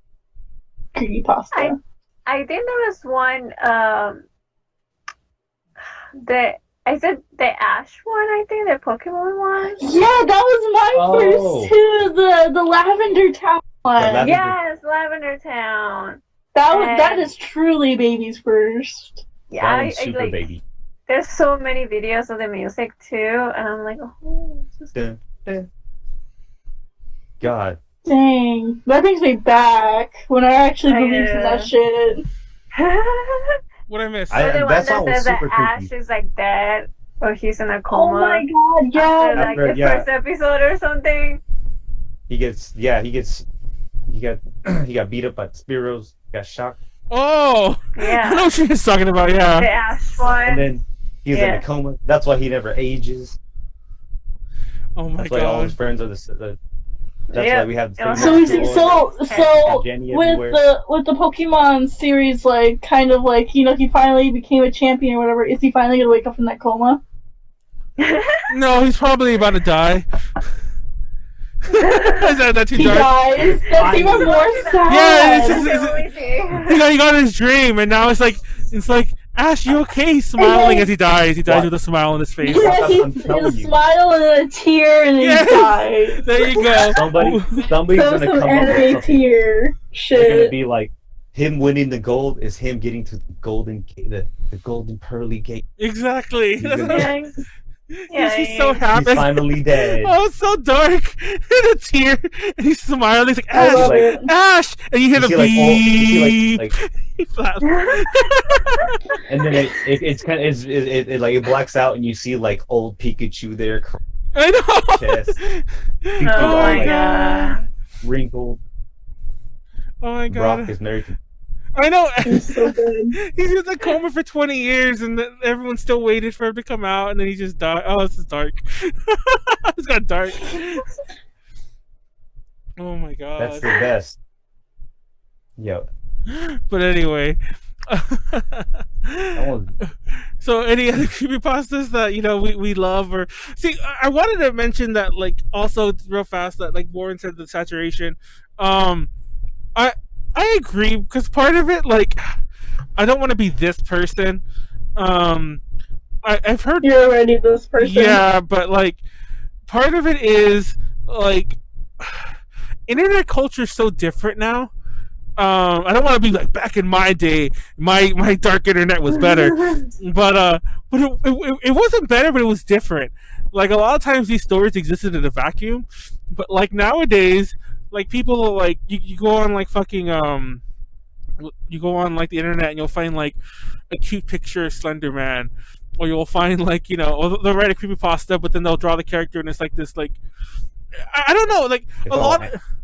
creepypasta? I think there was one. I said the Ash one. I think the Pokemon one. Yeah, that was my first too. The Lavender Town one. Yes, Lavender Town. That is truly baby's first. Yeah, super like, baby. There's so many videos of the music too, and I'm like, oh. God. Dang, that brings me back when I actually believed in that shit. What I missed? The one that says that Ash is like dead, or he's in a coma. Oh my god, yeah. After, like the first episode or something. He got beat up by Spiros, got shocked. Oh, yeah. I know what you're talking about. Yeah, the Ash one. And then he was in a coma. That's why he never ages. Oh my god. That's why all his friends are the that's why we have the same so with the Pokemon series, like kind of like, you know, he finally became a champion or whatever. Is he finally gonna wake up from that coma? No, he's probably about to die. Is that too dark? Dies. That's even more sad. Yeah, he got his dream, and now it's like Ash, you okay? He's smiling as he dies. He dies with a smile on his face. Yeah, he's a smile and a tear, and then he dies. There you go. Somebody's gonna come up with tear shit. It's gonna be like him winning the gold is him getting to the golden gate, the golden pearly gate. Exactly. Yeah, he's so happy. He's finally dead. Oh, it's so dark. And a tear. And he's smiling. He's like, Ash, Ash. And you hear the beep. And then it's kind of it blacks out, and you see like old Pikachu there. I know. Chest. Oh my god. Wrinkled. Oh my god. Brock is married to. I know. He's so good. He's in a coma for 20 years, and everyone still waited for him to come out, and then he just died. Oh, this is dark. It's got dark. Oh my god. That's the best. Yo. But anyway. Was... So any other creepypastas that, you know, we love? Or see, I wanted to mention that, like, also real fast, that like Warren said, the saturation. I agree, because part of it, like, I don't want to be this person. I've heard you're already this person. Yeah, but like, part of it is like, internet culture is so different now. I don't want to be like back in my day. My dark internet was better, but it wasn't better, but it was different. Like a lot of times these stories existed in a vacuum, but like nowadays, like people like you go on like fucking you go on like the internet and you'll find like a cute picture of Slender Man, or you'll find like or they'll write a creepypasta, but then they'll draw the character and it's like this like I don't know, like It's a lot.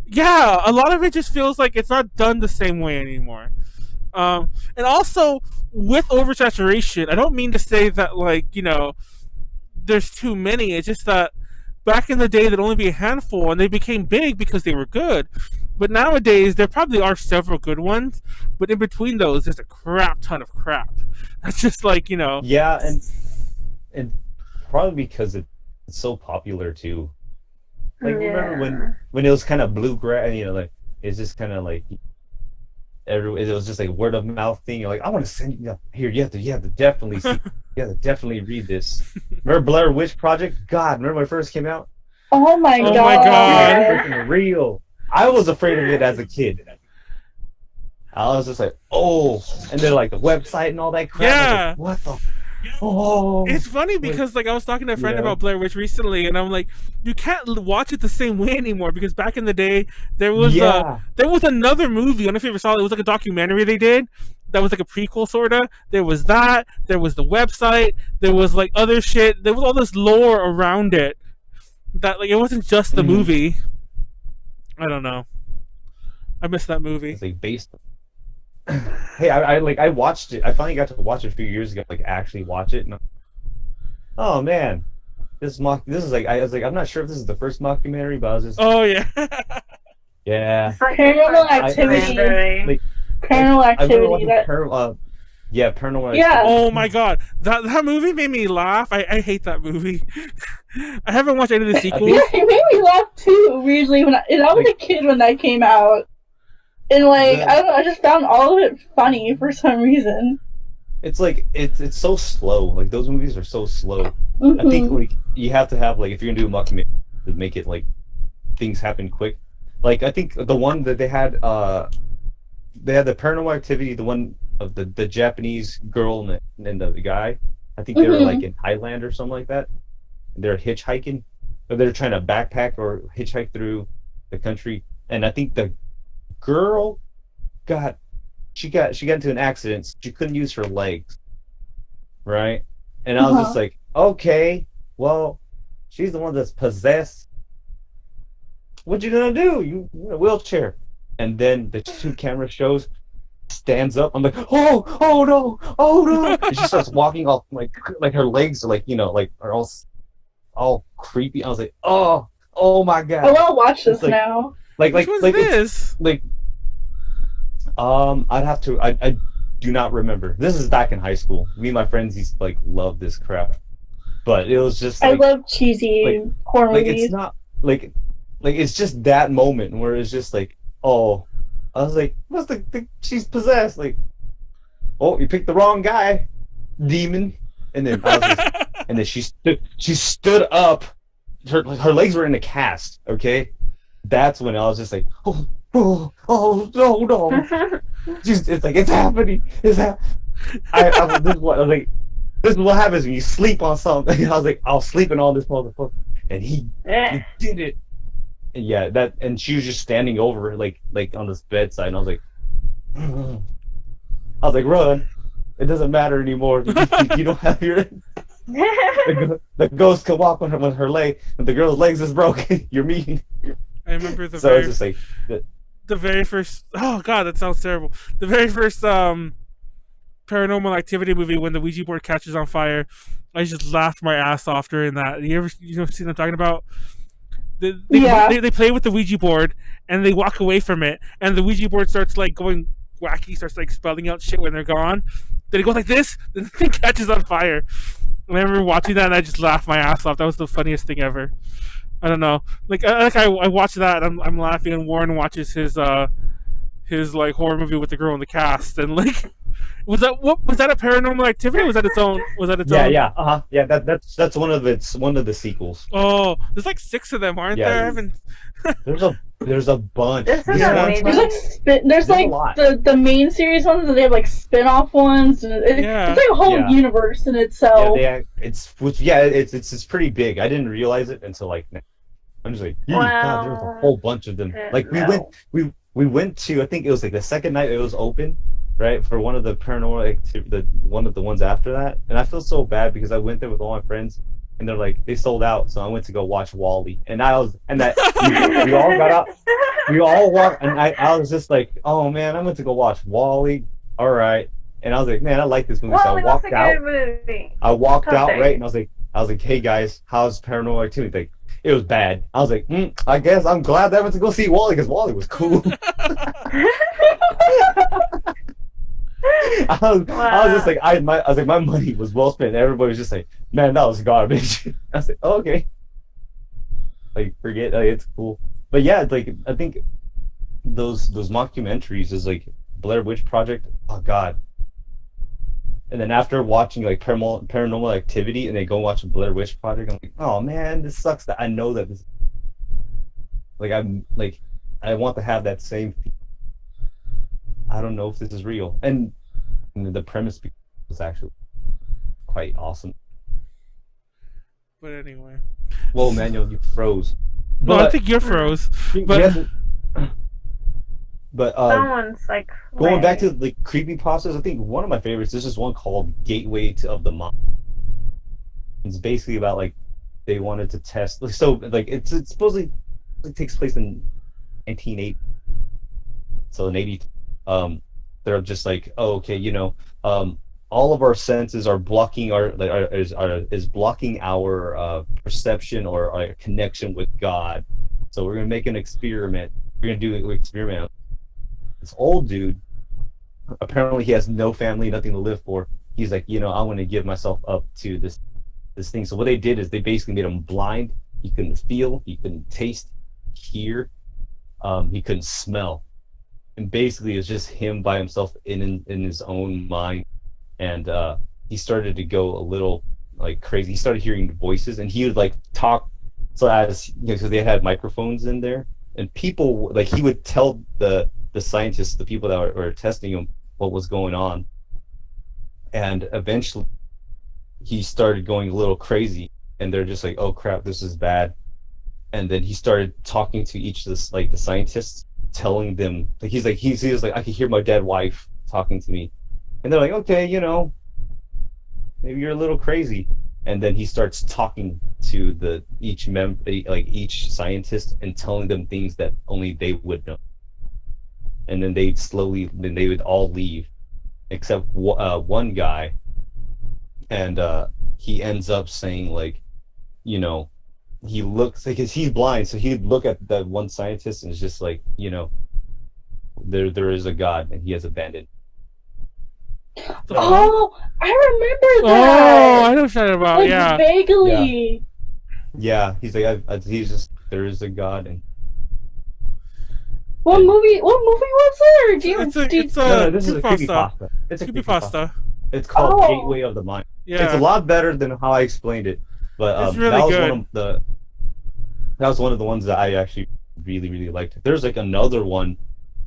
A lot of it just feels like it's not done the same way anymore. And also with oversaturation, I don't mean to say that like there's too many. It's just that back in the day there'd only be a handful, and they became big because they were good. But nowadays there probably are several good ones, but in between those there's a crap ton of crap. That's just like Yeah, and probably because it's so popular too. Like remember when it was kind of bluegrass, like it's just kind of like it was just like word of mouth thing. You're like, I want to send you here. You have to definitely see. You have to definitely read this. Remember Blair Witch Project? God, remember when it first came out? Oh my god! Freaking real. I was afraid of it as a kid. I was just like, oh, and then like the website and all that crap. Yeah. Like, what the? Oh. It's funny because like I was talking to a friend about Blair Witch recently, and I'm like, you can't watch it the same way anymore because back in the day there was another movie. I don't know if you ever saw it. It was like a documentary they did that was like a prequel sorta. There was that. There was the website. There was like other shit. There was all this lore around it that like it wasn't just the movie. I don't know. I missed that movie. It's like based. Hey, I watched it. I finally got to watch it a few years ago. Like actually watch it. And oh man, this is like I was like I'm not sure if this is the first mockumentary, but I was just. Oh yeah. Yeah. Paranormal Activity. Paranormal Activity. Paranormal Activity. Yeah. Oh my god, that movie made me laugh. I hate that movie. I haven't watched any of the sequels. Yeah, it made me laugh too. Weirdly, I was a kid when that came out. And like I don't know, I just found all of it funny for some reason. It's like it's so slow. Like those movies are so slow. I think like you have to have like if you're gonna do a mockumentary to make it like things happen quick. Like I think the one that they had the Paranormal Activity, the one of the Japanese girl and the guy. I think they were like in Thailand or something like that. They're hitchhiking, or they're trying to backpack or hitchhike through the country, and I think the girl got into an accident. She couldn't use her legs, right? And I was just like, okay, well, she's the one that's possessed. What you gonna do? You in a wheelchair? And then the two camera shows stands up. I'm like, oh no, and she starts walking off like her legs are like like are all creepy. I was like, oh my god. I want to watch this now. Which one's this? I'd have to. I do not remember. This is back in high school. Me and my friends used to like love this crap, but it was just. Like, I love cheesy horror movies. It's not like it's just that moment where it's just like, oh, I was like, what's she's possessed? Like, oh, you picked the wrong guy, demon. And then and then she stood up. Her legs were in a cast. Okay. That's when I was just like, oh no! It's like it's happening. This is what happens when you sleep on something. I was like, I'll sleep on this motherfucker, and he did it. And yeah, and she was just standing over like on this bedside, and I was like, run! It doesn't matter anymore. You don't have your. The ghost can walk on with her leg, and the girl's legs is broken. You're mean. I remember the very first. Oh god, that sounds terrible. The very first Paranormal Activity movie when the Ouija board catches on fire. I just laughed my ass off during that. You ever see what I'm talking about? They play with the Ouija board and they walk away from it, and the Ouija board starts like going wacky, starts like spelling out shit when they're gone. Then it goes like this, then the thing catches on fire. I remember watching that and I just laughed my ass off. That was the funniest thing ever. I don't know. I watched that. I'm laughing, and Warren watches his like horror movie with the girl in the cast, and like, was that a Paranormal Activity? Or was that its own? Yeah. Yeah, that's one of the sequels. Oh, there's like 6 of them, aren't there? There's a There's a bunch. There's There's like the main series ones, and they have like spin-off ones. And it's like a whole universe in itself. It's pretty big. I didn't realize it until like I'm just like, God, there's a whole bunch of them. Like we went to, I think it was like the second night it was open, right, for one of the paranormal one of the ones after that, and I feel so bad because I went there with all my friends. And they're like, they sold out, so I went to go watch Wall-E. And we all got out, we all walked, and I was just like, oh man, I went to go watch Wall-E. All right, and I was like, man, I like this movie. So I walked out. I walked out, right, and I was like, hey guys, how's Paranormal Activity? Like, it was bad. I was like, I guess I'm glad that I went to go see Wall-E because Wall-E was cool. I was just like, I was like, my money was well spent. Everybody was just like, man, that was garbage. I was like, oh, okay, like forget, like, it's cool. But yeah, like I think those mockumentaries is like Blair Witch Project. Oh god. And then after watching like Paranormal Activity, and they go watch Blair Witch Project, I'm like, oh man, this sucks. That I know that this, like, I'm like, I want to have that same. I don't know if this is real, and the premise was actually quite awesome. But anyway. Whoa, Manuel, you froze. No, I think you're froze. But someone's like going back to like creepypastas. I think one of my favorites. This is one called Gateway of the Mind. It's basically about like they wanted to test. So like it's supposedly it takes place in 1980. So in 80. They're just like, oh, okay, all of our senses are blocking is blocking our perception or our connection with God. So we're gonna make an experiment. We're gonna do an experiment. This old dude, apparently he has no family, nothing to live for. He's like, I want to give myself up to this thing. So what they did is they basically made him blind. He couldn't feel, he couldn't taste, hear, he couldn't smell. And basically it's just him by himself in his own mind. And he started to go a little like crazy. He started hearing voices, and he would like talk. So as so they had microphones in there, and people like he would tell the scientists, the people that were testing him, what was going on. And eventually he started going a little crazy, and they're just like, oh crap, this is bad. And then he started talking to each of the scientists, telling them like he was like, I could hear my dead wife talking to me. And they're like, okay, maybe you're a little crazy. And then he starts talking to each scientist and telling them things that only they would know. And then they would all leave, except one guy. And he ends up saying like, he looks like, cause he's blind, so he'd look at that one scientist and it's just like, there is a God and he has abandoned. Oh, I remember that. Oh, I know what you're talking about. Like, yeah, vaguely. Yeah, he's like, he's just, there is a God. And what movie was there? This is a creepypasta. It's a creepypasta. It's called Gateway of the Mind. Yeah, it's a lot better than how I explained it. But it's really good. That was one of the ones that I actually really, really liked. There's like another one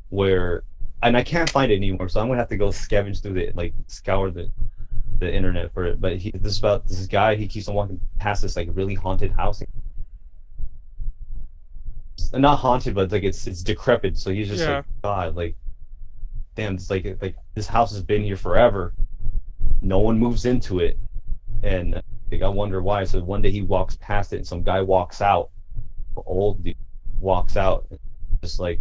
where, and I can't find it anymore, so I'm gonna have to go scavenge through scour the internet for it. But this is about this guy. He keeps on walking past this like really haunted house. Not haunted, but like it's decrepit. So he's just like, God, like, damn, it's like this house has been here forever. No one moves into it, and I wonder why. So one day he walks past it, and some guy walks out. An old dude walks out, just like,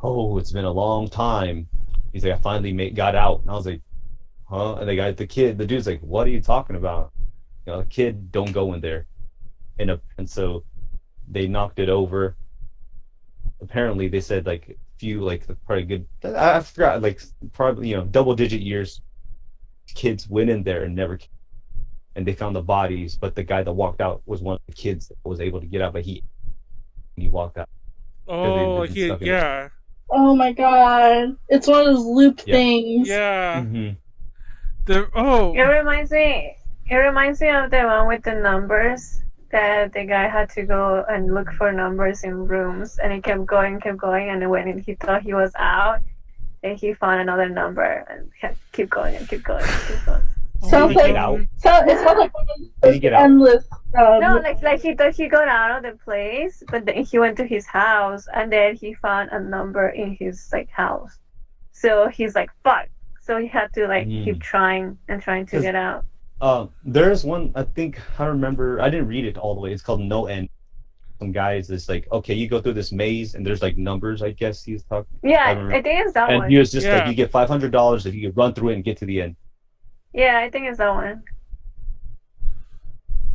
oh, it's been a long time. He's like, I finally got out. And I was like, huh? And the dude's like, what are you talking about? Kid, don't go in there. And so they knocked it over. Apparently they said like few, like probably good, I forgot, like probably, double-digit years, kids went in there and never came. And they found the bodies, but the guy that walked out was one of the kids that was able to get out, but he walked out. Oh, yeah. Oh my god. It's one of those loop things. Yeah. Mm-hmm. It reminds me of the one with the numbers. that the guy had to go and look for numbers in rooms, and he kept going, and when he thought he was out, and he found another number and keep going and keep going and keep going. Sounds like it sounds like one of those endless. No, like he thought he got out of the place, but then he went to his house, and then he found a number in his like house. So he's like, "Fuck!" So he had to like keep trying to get out. There's one, I think, I remember, I didn't read it all the way. It's called No End. Some guys is like, okay, you go through this maze, and there's like numbers, I guess he's talking. Yeah, I think it's that one. And he was just like, you get $500 if you could run through it and get to the end. Yeah, I think it's that one.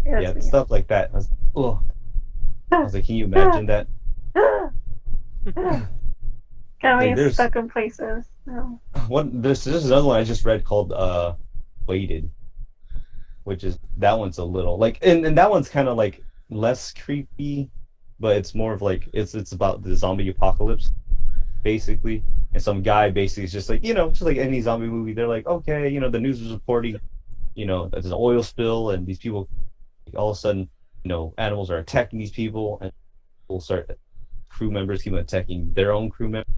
Yeah, stuff like that. I was like, can you imagine that? Got me stuck in places. No. This is another one I just read called Waited, which is, that one's a little like, and that one's kind of like less creepy, but it's more of like it's about the zombie apocalypse basically, and some guy basically is just like, just like any zombie movie, they're like, okay, the news is reporting, there's an oil spill, and these people, all of a sudden, animals are attacking these people, and people crew members keep attacking their own crew members.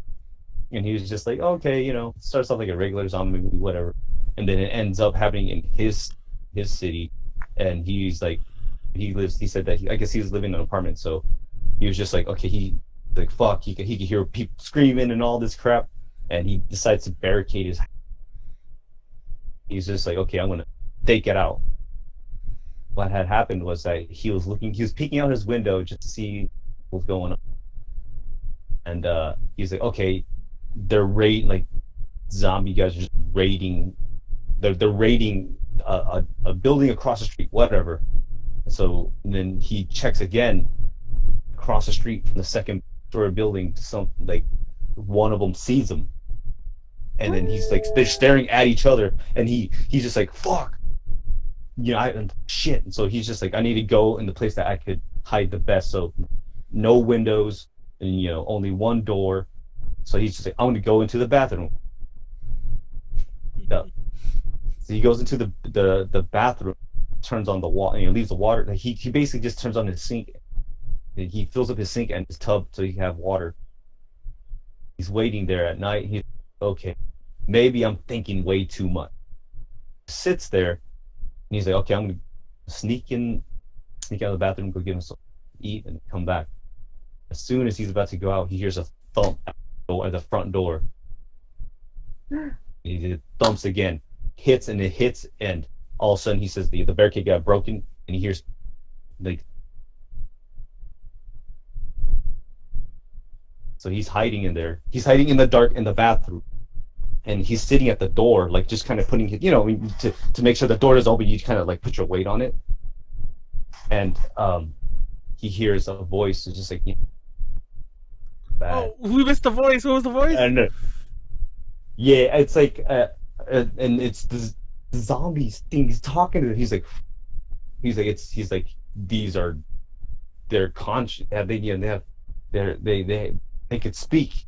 And he was just like, okay, starts off like a regular zombie movie, whatever. And then it ends up happening in his city. And he's like, he said that I guess he was living in an apartment. So he was just like, okay, fuck, he could hear people screaming and all this crap. And he decides to barricade his house. He's just like, okay, I'm going to take it out. What had happened was that he was peeking out his window just to see what was going on. And he's like, okay, they're raiding, like, zombie guys are just raiding. They're raiding a building across the street, whatever. So then he checks again across the street from the second story building to some, like, one of them sees him, and then he's like, they're staring at each other, and he's just like, fuck, shit. And so he's just like, I need to go in the place that I could hide the best. So no windows, and only one door. So he's just like, I want to go into the bathroom. So he goes into the bathroom, turns on the water, and leaves the water. He basically just turns on his sink. He fills up his sink and his tub so he can have water. He's waiting there at night. He's okay, maybe I'm thinking way too much. Sits there, and he's like, okay, I'm gonna sneak out of the bathroom, go get him something to eat, and come back. As soon as he's about to go out, he hears a thump at the front door. He thumps again, hits, and all of a sudden he says the barricade got broken, and he hears like. So he's hiding in there. He's hiding in the dark in the bathroom, and he's sitting at the door, like just kind of putting, to make sure the door is open. You kind of like put your weight on it, and he hears a voice. It's just like. Oh, we missed the voice. What was the voice? Yeah, it's like, and it's the zombies thing. He's talking to them. He's like, these are, they're conscious. They could speak.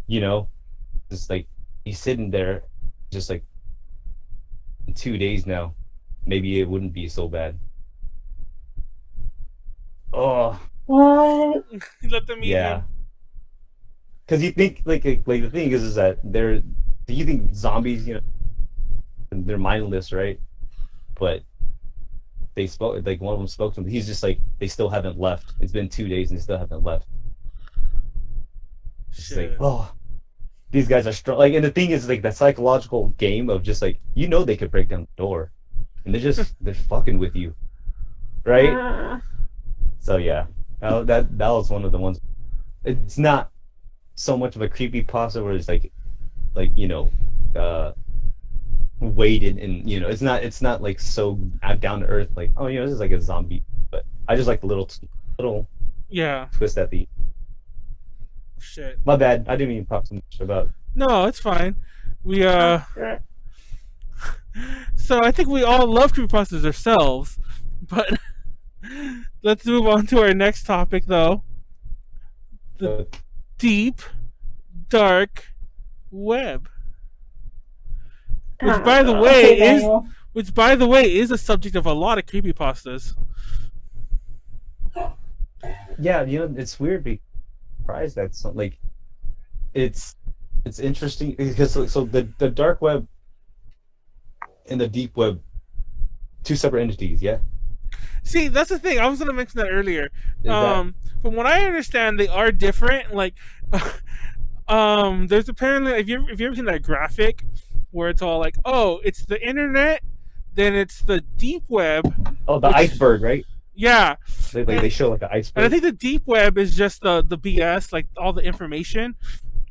It's like he's sitting there, just like, in 2 days now, maybe it wouldn't be so bad. Oh, what? Let them eat him. Because you think like the thing is that you think zombies, they're mindless, right? But they spoke, like one of them spoke to him. He's just like, they still haven't left. It's been 2 days and they still haven't left. It's like, oh, these guys are strong. Like, and the thing is, like, that psychological game of just like, they could break down the door, and they're fucking with you, right? So yeah, that was one of the ones. It's not so much of a creepypasta where it's like weighted, and it's not like so down to earth, like, oh, this is like a zombie. But I just like the little twist at the. Shit. My bad. I didn't even talk so much about. No, it's fine. We So I think we all love creepypastas ourselves, but let's move on to our next topic, though. The deep, dark web, which, by the way, is a subject of a lot of creepypastas. Yeah, it's weird because surprised that like it's interesting because so the dark web and the deep web, two separate entities. Yeah. See, that's the thing. I was going to mention that earlier. That From what I understand, they are different. Like, there's apparently if you ever seen that graphic where it's all like, oh, it's the internet, then it's the deep web. Oh, the iceberg, right? Yeah. They show like an iceberg. And I think the deep web is just the BS, like all the information.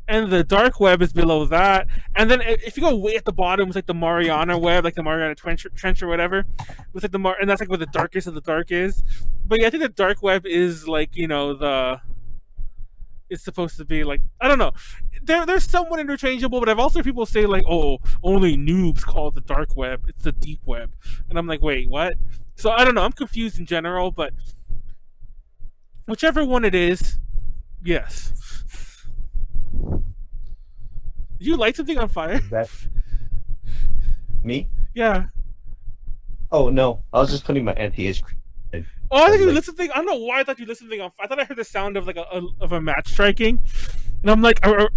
And the dark web is below that. And then if you go way at the bottom, it's like the Mariana web, like the Mariana Trench or whatever. With like and that's like where the darkest of the dark is. But yeah, I think the dark web is like, it's supposed to be like, I don't know. They're somewhat interchangeable, but I've also heard people say like, oh, only noobs call it the dark web. It's the deep web. And I'm like, wait, what? So I don't know. I'm confused in general, but whichever one it is, yes. Did you light something on fire? Is that me? Yeah. Oh no, I was just putting my anti-itch. Oh, I thought you lit something. I don't know why I thought you lit something on fire. I thought I heard the sound of like a match striking, and I'm like, are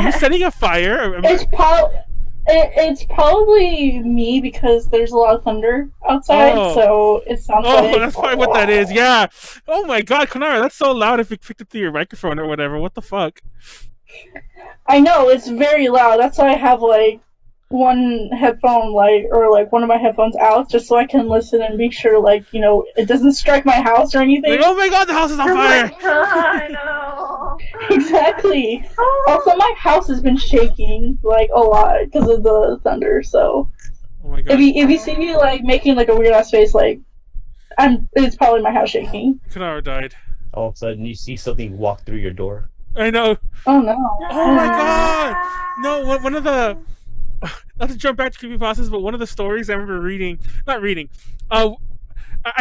you setting a fire? It's probably me because there's a lot of thunder outside, so it sounds like... Oh, that's probably what that is, yeah. Oh my god, Konaru, that's so loud if you picked it through your microphone or whatever. What the fuck? I know, it's very loud. That's why I have, like, one headphone, or one of my headphones out, just so I can listen and be sure, it doesn't strike my house or anything. Like, oh my god, the house is on fire! Oh my god, no. Exactly. Also, my house has been shaking, a lot because of the thunder, so... Oh my god. If you see me, making, a weird-ass face, it's probably my house shaking. Konaru died. All of a sudden, you see something walk through your door. I know. Oh no. Oh my god! No, one of the... Not to jump back to Creepypastas, but one of the stories I remember reading... Not reading. I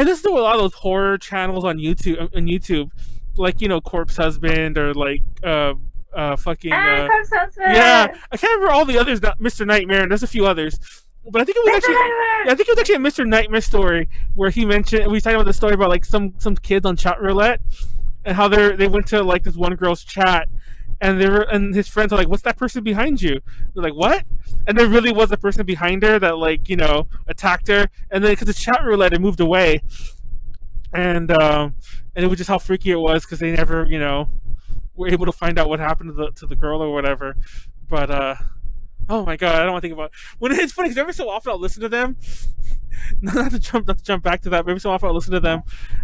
listen to a lot of those horror channels on YouTube. Like, Corpse Husband or fucking... Corpse Husband! Yeah! I can't remember all the others, Mr. Nightmare, and there's a few others. But I think it was actually a Mr. Nightmare story where we talked about the story about some kids on chat roulette and how they went to this one girl's chat and his friends are like, what's that person behind you? They're like, what? And there really was a person behind her that attacked her, and then because the chat roulette it moved away, and it was just how freaky it was because they never were able to find out what happened to the girl or whatever. But oh my god, I don't want to think about it. When it's funny because every so often I'll listen to them. Not to jump back to that, but every so often I'll listen to them,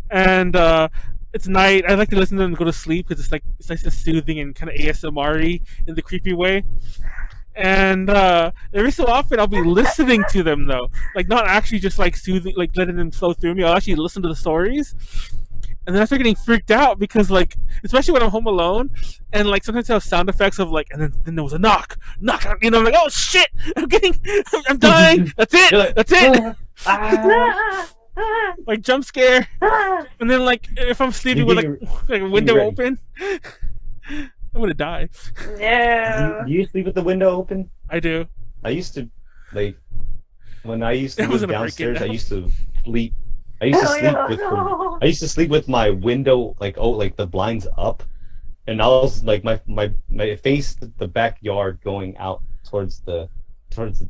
and it's night. I like to listen to them and go to sleep because it's nice and soothing and kind of ASMR-y in the creepy way. And every so often I'll be listening to them though, not actually just soothing, letting them flow through me. I'll actually listen to the stories. And then I start getting freaked out because, especially when I'm home alone, and sometimes I have sound effects of and then there was a knock, I'm like, oh shit, I'm dying. That's it. Jump scare, and then if I'm sleeping with a window open, I'm gonna die. Yeah. Do you sleep with the window open? I do. I used to when I used to live downstairs. I used to sleep. I used to sleep with my window the blinds up, and I was my face the backyard going out towards the front of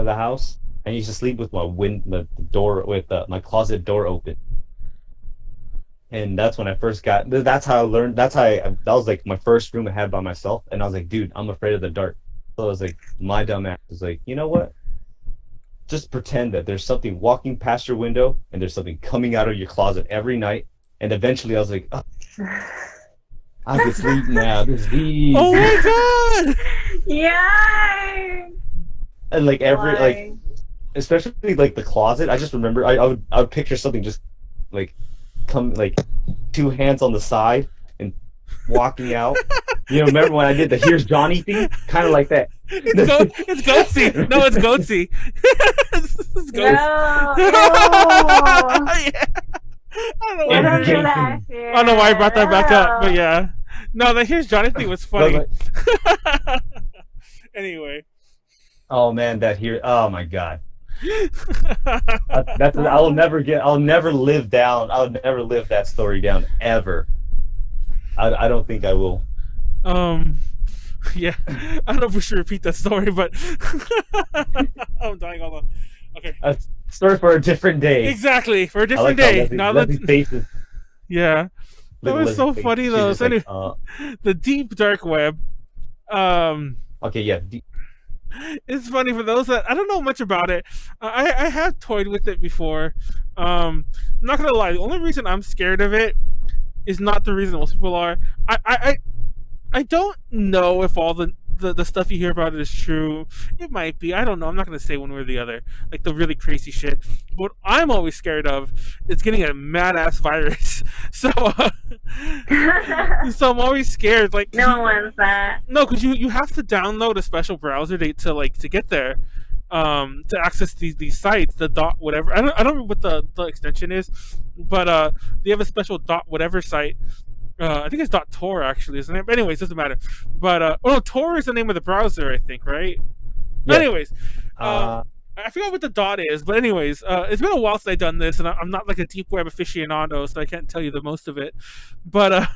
the house. I used to sleep with the door with my closet door open, and that's when I first got. That's how I learned. That was my first room I had by myself, and I was like, dude, I'm afraid of the dark. So I was like, my dumb ass was like, you know what? Just pretend that there's something walking past your window and there's something coming out of your closet every night. And eventually I was like, oh, I can sleep now. This is easy. Oh my god! Yeah. And especially the closet. I just remember I would picture something just come two hands on the side and walking out. Remember when I did the "Here's Johnny" thing? Kind of like that. It's Goatsy. No, it's Goatsy. It's Goatsy. No. Yeah. I don't know why I brought that back up, but yeah. No, the "Here's Johnny" thing was funny. Anyway. Oh man, oh my god. I'll never live that story down ever. I don't think I will. Yeah, I don't know if we should repeat that story, but I'm dying. Hold on. Okay. A story for a different day. Exactly, for a different day. Now Leslie's faces. Yeah, that was so funny though. So anyway, the deep dark web. Okay, yeah. It's funny for those that I don't know much about it. I have toyed with it before. I'm not gonna lie. The only reason I'm scared of it is not the reason most people are. I don't know if all the stuff you hear about it is true. It might be. I don't know. I'm not going to say one way or the other. Like the really crazy shit. What I'm always scared of is getting a mad ass virus. So, so I'm always scared. Like no one wants that. No, because you have to download a special browser to get there. To access these sites, the dot whatever. I don't remember what the extension is, but they have a special dot whatever site. I think it's .tor actually, isn't it? But anyways, doesn't matter. But Tor is the name of the browser, I think, right? Yeah. Anyways, I forgot what the dot is, but anyways, it's been a while since I've done this, and I'm not like a deep web aficionado, so I can't tell you the most of it. But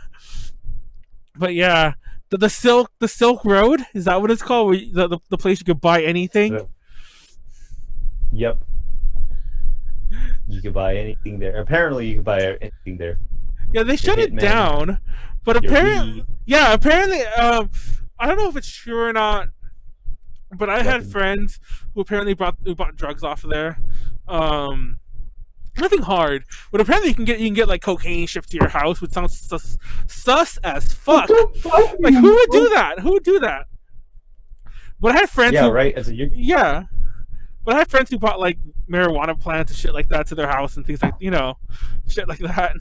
yeah, the Silk Road, is that what it's called? Where the place you could buy anything. Yep. You could buy anything there. Apparently, you could buy anything there. Yeah, they shut it down, but apparently, I don't know if it's true or not, but I had friends who apparently bought drugs off of there. Nothing hard, but apparently you can get like cocaine shipped to your house, which sounds sus as fuck. Like who would do that? Who would do that? But I had friends. Yeah, right. Yeah, but I had friends who bought like marijuana plants and shit like that to their house and things like shit like that.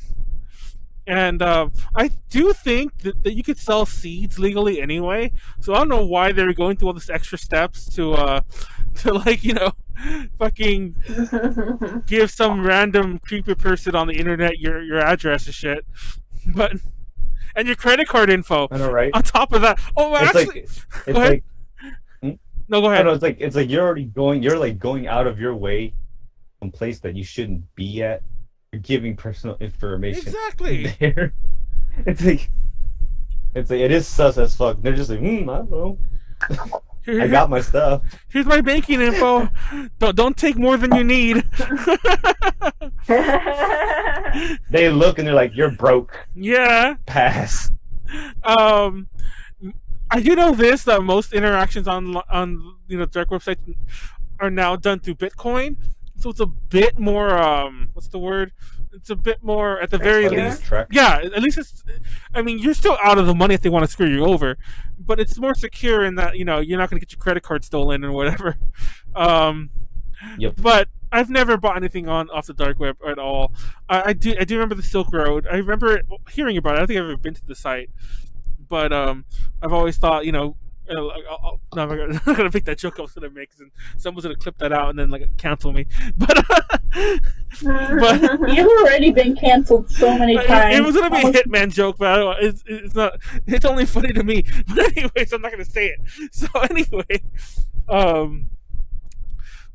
And I do think that you could sell seeds legally anyway. So I don't know why they're going through all this extra steps to like fucking give some random creepy person on the internet your address and shit. But and your credit card info. I know, right? On top of that, go ahead. No, go ahead. No, it's like you're going out of your way, some place that you shouldn't be at. You're giving personal information. Exactly. There. It's like it is sus as fuck. They're just like, I don't know. I got my stuff. Here's my banking info. Don't take more than you need. They look and they're like, you're broke. Yeah. Pass. I do know this, that most interactions on dark websites are now done through Bitcoin. So it's a bit more, what's the word? It's a bit more, at the very least. Yeah, at least it's, I mean, you're still out of the money if they want to screw you over. But it's more secure in that, you're not going to get your credit card stolen or whatever. Yep. But I've never bought anything off the dark web at all. I do remember the Silk Road. I remember hearing about it. I don't think I've ever been to the site. But I've always thought, no, I'm not gonna make that joke I was gonna make, and someone's gonna clip that out and then like cancel me. But you've already been canceled so many times. It was gonna be a Hitman joke, but it's not. It's only funny to me. But anyways, I'm not gonna say it. So anyway,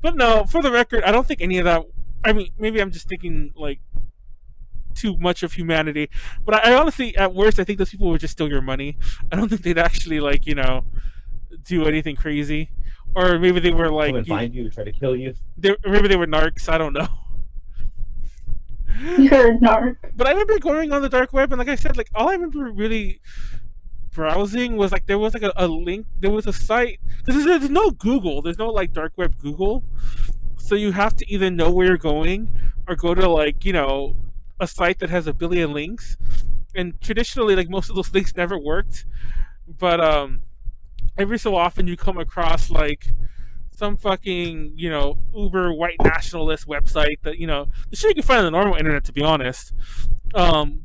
but no, for the record, I don't think any of that. I mean, maybe I'm just thinking like too much of humanity, but I honestly, at worst, I think those people would just steal your money. I don't think they'd actually do anything crazy, or maybe they were like find you, try to kill you. Maybe they were narcs. I don't know. You're a narc. But I remember going on the dark web, and like I said, like all I remember really browsing was like there was like a link, there was a site, because there's no Google, there's no like dark web Google, so you have to either know where you're going or go to a site that has a billion links, and traditionally like most of those links never worked, but every so often you come across like some fucking uber white nationalist website that the shit you can find on the normal internet, to be honest.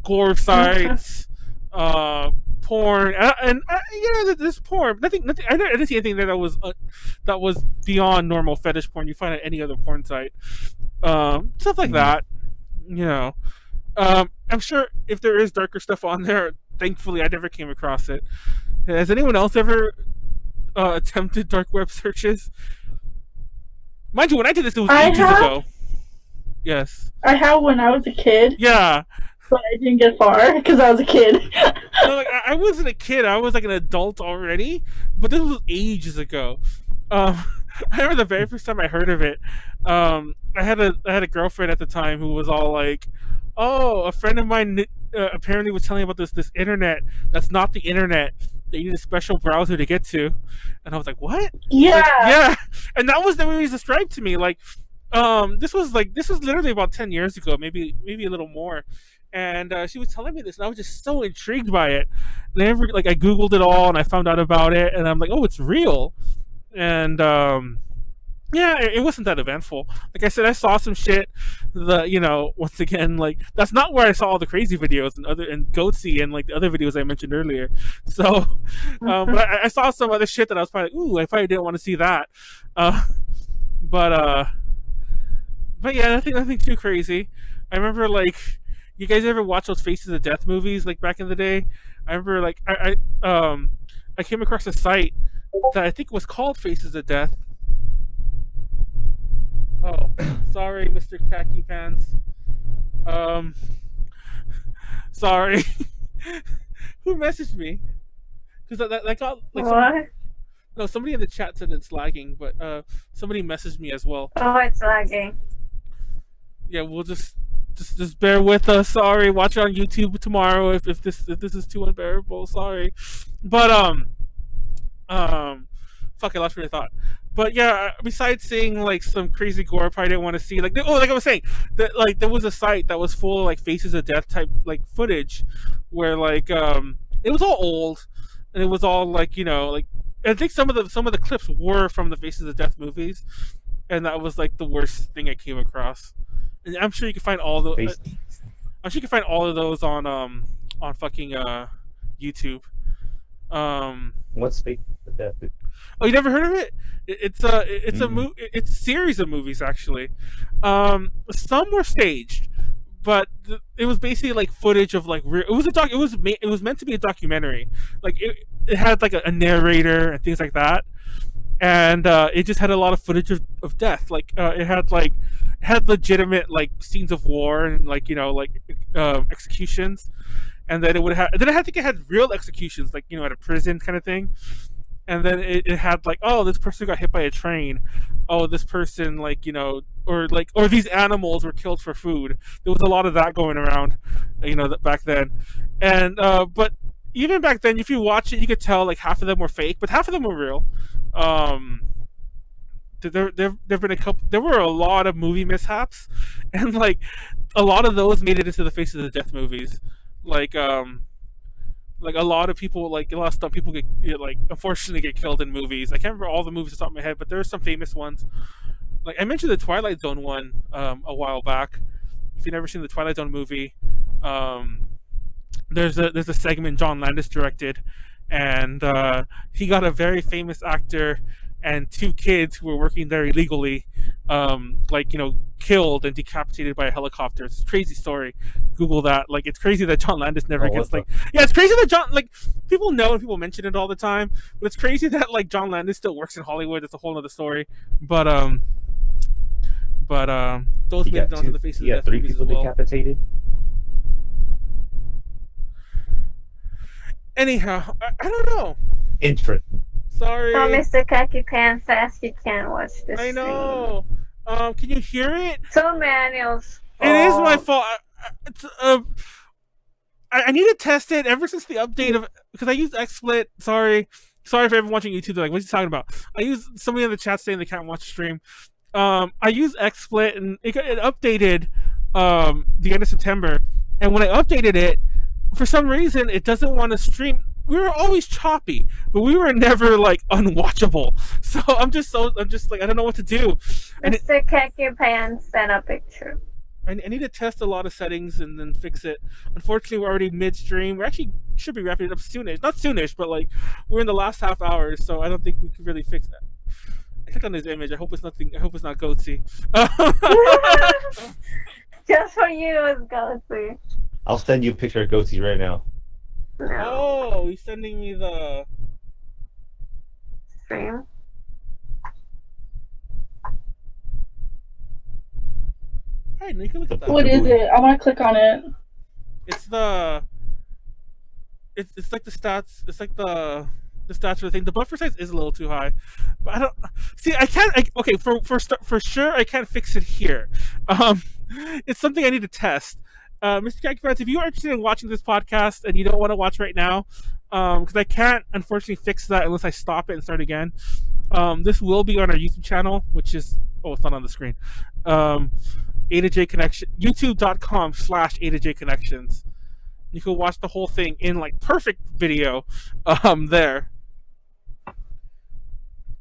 Gore sites, porn, and there's porn. Nothing. I didn't see anything there that was beyond normal fetish porn you find at any other porn site. Stuff like that. I'm sure if there is darker stuff on there, thankfully I never came across it. Has anyone else ever attempted dark web searches? Mind you, when I did this, it was ages ago. Yes. I have when I was a kid. Yeah. But I didn't get far because I was a kid. No, like I wasn't a kid. I was like an adult already. But this was ages ago. I remember the very first time I heard of it. I had a girlfriend at the time who was all like, "Oh, a friend of mine apparently was telling me about this internet that's not the internet. That you need a special browser to get to." And I was like, "What?" Yeah. Like, yeah. And that was the way it was described to me. Like, this was literally about 10 years ago, maybe a little more. And she was telling me this, and I was just so intrigued by it. And I Googled it all, and I found out about it, and I'm like, "Oh, it's real." And yeah, it wasn't that eventful. Like I said, I saw some shit. Once again, like that's not where I saw all the crazy videos and Goatsy and like the other videos I mentioned earlier. So, but I saw some other shit that I was probably like, "Ooh, I probably didn't want to see that." But yeah, nothing too crazy. I remember like, you guys ever watch those Faces of Death movies like back in the day? I remember like I came across a site that I think was called Faces of Death. Oh, sorry, Mr. Khaki Pants. Sorry. Who messaged me? Because that got like what? No, somebody in the chat said it's lagging, but somebody messaged me as well. Oh, it's lagging. Yeah, we'll just bear with us. Sorry, watch it on YouTube tomorrow if this is too unbearable. Sorry, but fuck, I lost my thought. But yeah, besides seeing like some crazy gore I probably didn't want to see, like I was saying, that like there was a site that was full of like Faces of Death type like footage, where like it was all old, and it was all like like I think some of the clips were from the Faces of Death movies, and that was like the worst thing I came across. And I'm sure you can find all the. I'm sure you can find all of those on fucking YouTube. What's Faces of Death? Oh, you never heard of it? It's a series of movies actually. Some were staged, but it was basically like footage of like it was meant to be a documentary. Like it had like a narrator and things like that, and it just had a lot of footage of death. Like it had legitimate like scenes of war and like executions, and then I think it had real executions like at a prison kind of thing. And then it had like, oh, this person got hit by a train. Oh, this person or these animals were killed for food. There was a lot of that going around, back then. And but even back then, if you watch it, you could tell like half of them were fake, but half of them were real. There've been there were a lot of movie mishaps, and like a lot of those made it into the Faces of Death movies. Like a lot of people, like a lot of stuff, people get unfortunately get killed in movies. I can't remember all the movies off the top of my head, but there are some famous ones. Like I mentioned the Twilight Zone one a while back. If you've never seen the Twilight Zone movie, there's a segment John Landis directed, and he got a very famous actor and two kids who were working there illegally, killed and decapitated by a helicopter. It's a crazy story. Google that. Like, it's crazy that John Landis never gets yeah, it's crazy that people know and people mention it all the time, but it's crazy that like John Landis still works in Hollywood. It's a whole other story. But those made it onto the Faces of Death three movies people as well. Decapitated. Anyhow, I don't know. Interesting. Sorry. Oh, Mr. Khaki Pants says he can't watch this. I know. Can you hear it? So Manuel's fault. It is my fault. I need to test it ever since the update of because I used XSplit. Sorry for everyone watching YouTube. They're like, what's he talking about? I used somebody in the chat saying they can't watch the stream. I used XSplit and it updated the end of September. And when I updated it, for some reason it doesn't want to stream. We were always choppy, but we were never like unwatchable. So I'm just like I don't know what to do. Mr. Khaki Pants sent a picture. I need to test a lot of settings and then fix it. Unfortunately, we're already midstream. We actually should be wrapping it up soonish. Not soonish, but like we're in the last half hour, so I don't think we can really fix that. I clicked on his image. I hope it's not Goatsy. Just for you, it's Goatsy. I'll send you a picture of Goatsy right now. No. Oh, he's sending me the stream. right. You can look at that. What is it? I want to click on it. It's the. It's like the stats. It's like the stats for the thing. The buffer size is a little too high, but I don't see. I can't. Okay, for sure, I can't fix it here. It's something I need to test. Mr. Creepypasta, if you are interested in watching this podcast and you don't want to watch right now, because I can't unfortunately fix that unless I stop it and start again. This will be on our YouTube channel, which is it's not on the screen. A to J Connection, YouTube.com/A to J Connections. You can watch the whole thing in like perfect video there.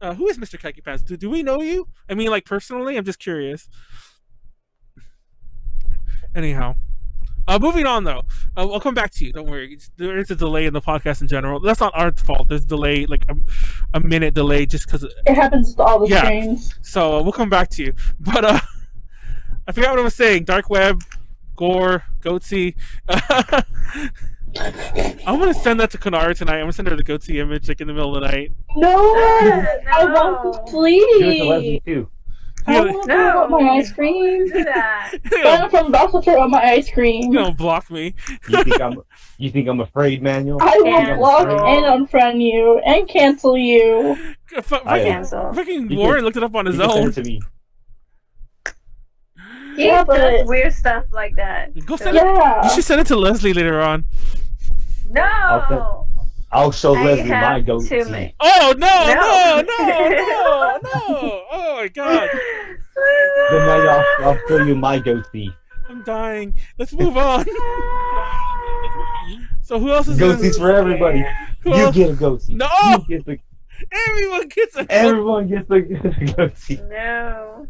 Who is Mr. Creepypasta? Do we know you? I mean, like personally? I'm just curious. Anyhow. Moving on though. I'll come back to you. Don't worry. There is a delay in the podcast in general. That's not our fault. There's a delay, like a minute delay just because... It happens to all the streams. So we'll come back to you. But I forgot what I was saying. Dark web, gore, goatsy. I'm gonna send that to Konaru tonight. I'm gonna send her the goatsy image like in the middle of the night. No, I want to sleep. Do it to Leslie too. I want to throw up my ice cream. Do that. I'm about to throw up my ice cream. You don't block me. You think I'm afraid, Manuel? I will block and unfriend you and cancel you. Fucking Warren looked it up on his own. Send it to me. He does weird stuff like that. Go send it. You should send it to Leslie later on. No. I'll show Leslie my goatee. Oh no! Oh my god! Then now I'll show you my goatee. I'm dying. Let's move on. So who else is goatees for everybody? You get a goatee. No. Everyone gets a. Everyone gets a goatee. No.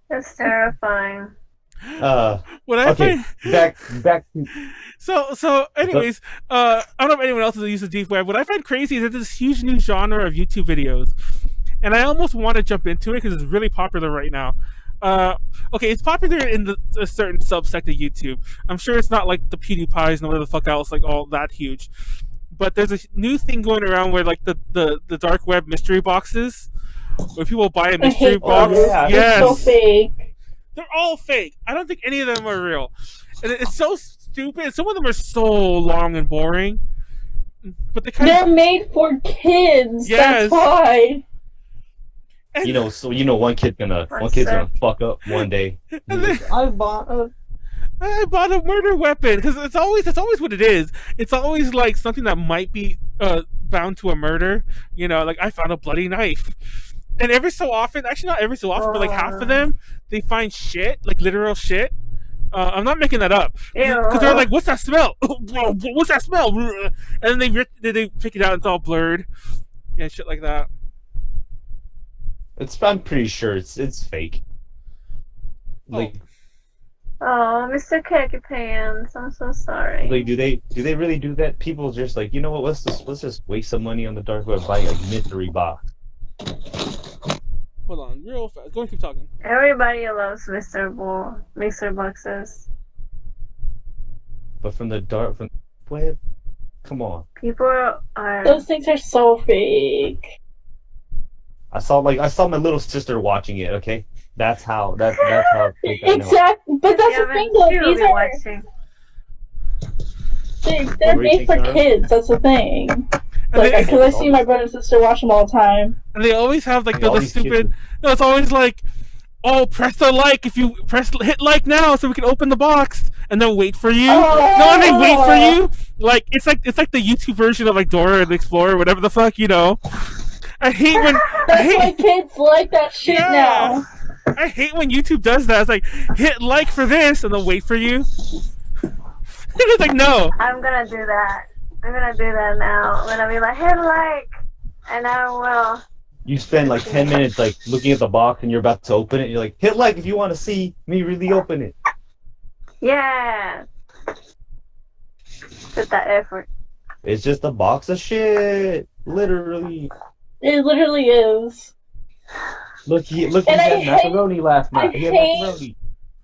That's terrifying. When I okay, back to... So anyways, I don't know if anyone else has used the deep web. What I find crazy is that there's this huge new genre of YouTube videos, and I almost want to jump into it because it's really popular right now. Okay, it's popular in a certain subsect of YouTube. I'm sure it's not like the PewDiePies and whatever the fuck else, like all that huge. But there's a new thing going around where like the dark web mystery boxes, where people buy a mystery box. Yes, so fake. They're all fake. I don't think any of them are real. And it's so stupid. Some of them are so long and boring. But they're made for kids. Yes. That's why. And one kid's gonna fuck up one day. I bought a murder weapon because that's always what it is. It's always like something that might be bound to a murder. Like I found a bloody knife. And every so often, actually not every so often, but like half of them, they find shit, like literal shit. I'm not making that up. Because they're like, what's that smell? What's that smell? And then they pick it out and it's all blurred. And shit like that. I'm pretty sure it's fake. Like, Mr. Khaki Pants, I'm so sorry. Like, do they really do that? People just like, you know what? Let's just waste some money on the dark web buying a mystery box. Hold on, real fast. Go and keep talking. Everybody loves mystery boxes. But from the web, come on. People are. Those things are so fake. I saw my little sister watching it. Okay, that's how fake I know. Exactly, but that's the thing though. These are they're made for kids. That's the thing. Like, because I see my brother and sister watch them all the time. And they always have like the stupid. No, it's always like, press the like if you hit like now so we can open the box, and then wait for you. No, and they wait for you. Like it's like the YouTube version of like Dora the Explorer, whatever the fuck, I hate when why kids like that shit now. I hate when YouTube does that. It's like hit like for this and then wait for you. It's like no. I'm gonna do that. I'm gonna do that now. I'm gonna be like, hit like, and I will. You spend like 10 minutes like looking at the box and you're about to open it. You're like, hit like if you want to see me really open it. Yeah. Put that effort. It's just a box of shit. Literally. It literally is. Look, he had macaroni last night.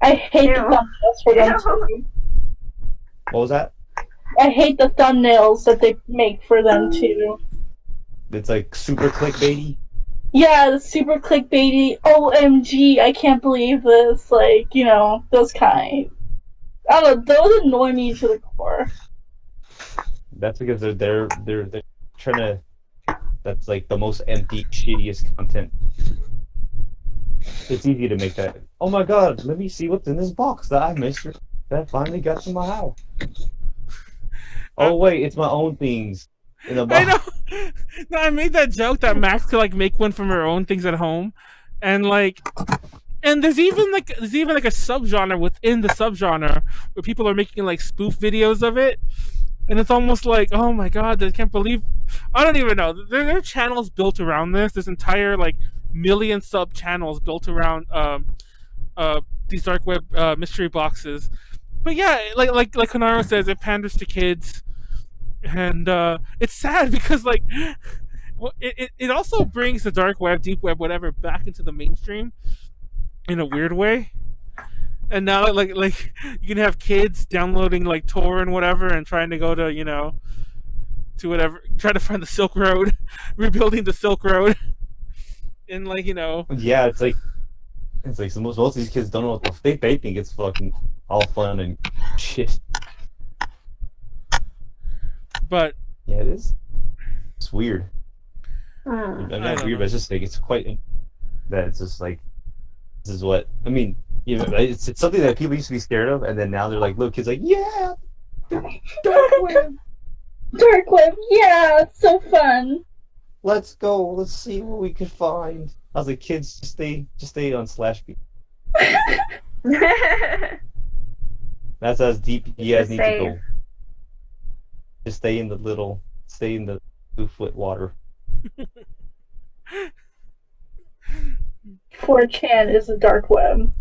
I hate the thumbnails for them too. What was that? I hate the thumbnails that they make for them too. It's like super clickbaity. Yeah, the super clickbaity, OMG, I can't believe this, like, those kind. I don't know, those annoy me to the core. That's because they're trying to. That's like the most empty, shittiest content. It's easy to make that. Oh my god, let me see what's in this box that I missed. That finally got to my house. Oh wait, it's my own things in the box. I know. No, I made that joke that Max could like make one from her own things at home, and there's even like a subgenre within the subgenre where people are making like spoof videos of it, and it's almost like, oh my god, I can't believe. I don't even know. There are channels built around this. There's entire like million sub channels built around these dark web mystery boxes. But yeah, like Konaru says, it panders to kids, and it's sad because like it also brings the dark web, deep web, whatever, back into the mainstream in a weird way. And now like you can have kids downloading like Tor and whatever and trying to go to to whatever, trying to find the Silk Road, rebuilding the Silk Road, and like Yeah, it's like so most of these kids don't know what they think it's fucking all fun and shit. But yeah, it is. It's weird. I'm not weird, but it's just like it's quite that it's just like this is what I mean. It's something that people used to be scared of, and then now they're like, little kids like, yeah, dark web, yeah, it's so fun. Let's go. Let's see what we can find. I was like, kids, just stay on /B. That's as deep you guys need to go. Just stay in the 2-foot water. 4chan is a dark web.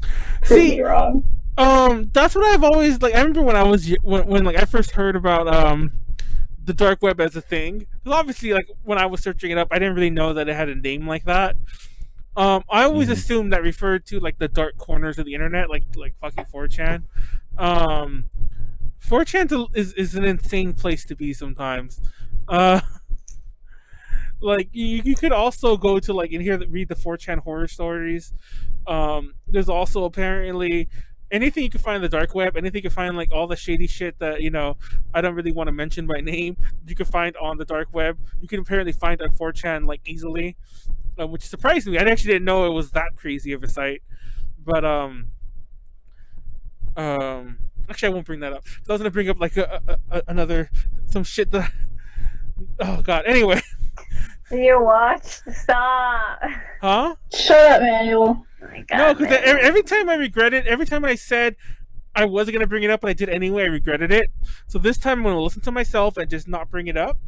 Prove me wrong. That's what I've always like. I remember when I was when like I first heard about the dark web as a thing. Because obviously, like when I was searching it up, I didn't really know that it had a name like that. I always assumed that referred to like the dark corners of the internet, like fucking 4chan. 4chan is an insane place to be sometimes. Like you could also go to like in here read the 4chan horror stories. There's also apparently anything you can find in the dark web, anything you can find like all the shady shit that I don't really want to mention by name. You can find on the dark web. You can apparently find on 4chan like easily, which surprised me. I actually didn't know it was that crazy of a site. But actually, I won't bring that up. I was gonna bring up like another some shit that. Oh god. Anyway. You watch? Stop. Huh? Shut up, Manuel. Oh my god, no, because every time I regret it. Every time I said I wasn't gonna bring it up, but I did anyway, I regretted it. So this time I'm gonna listen to myself and just not bring it up.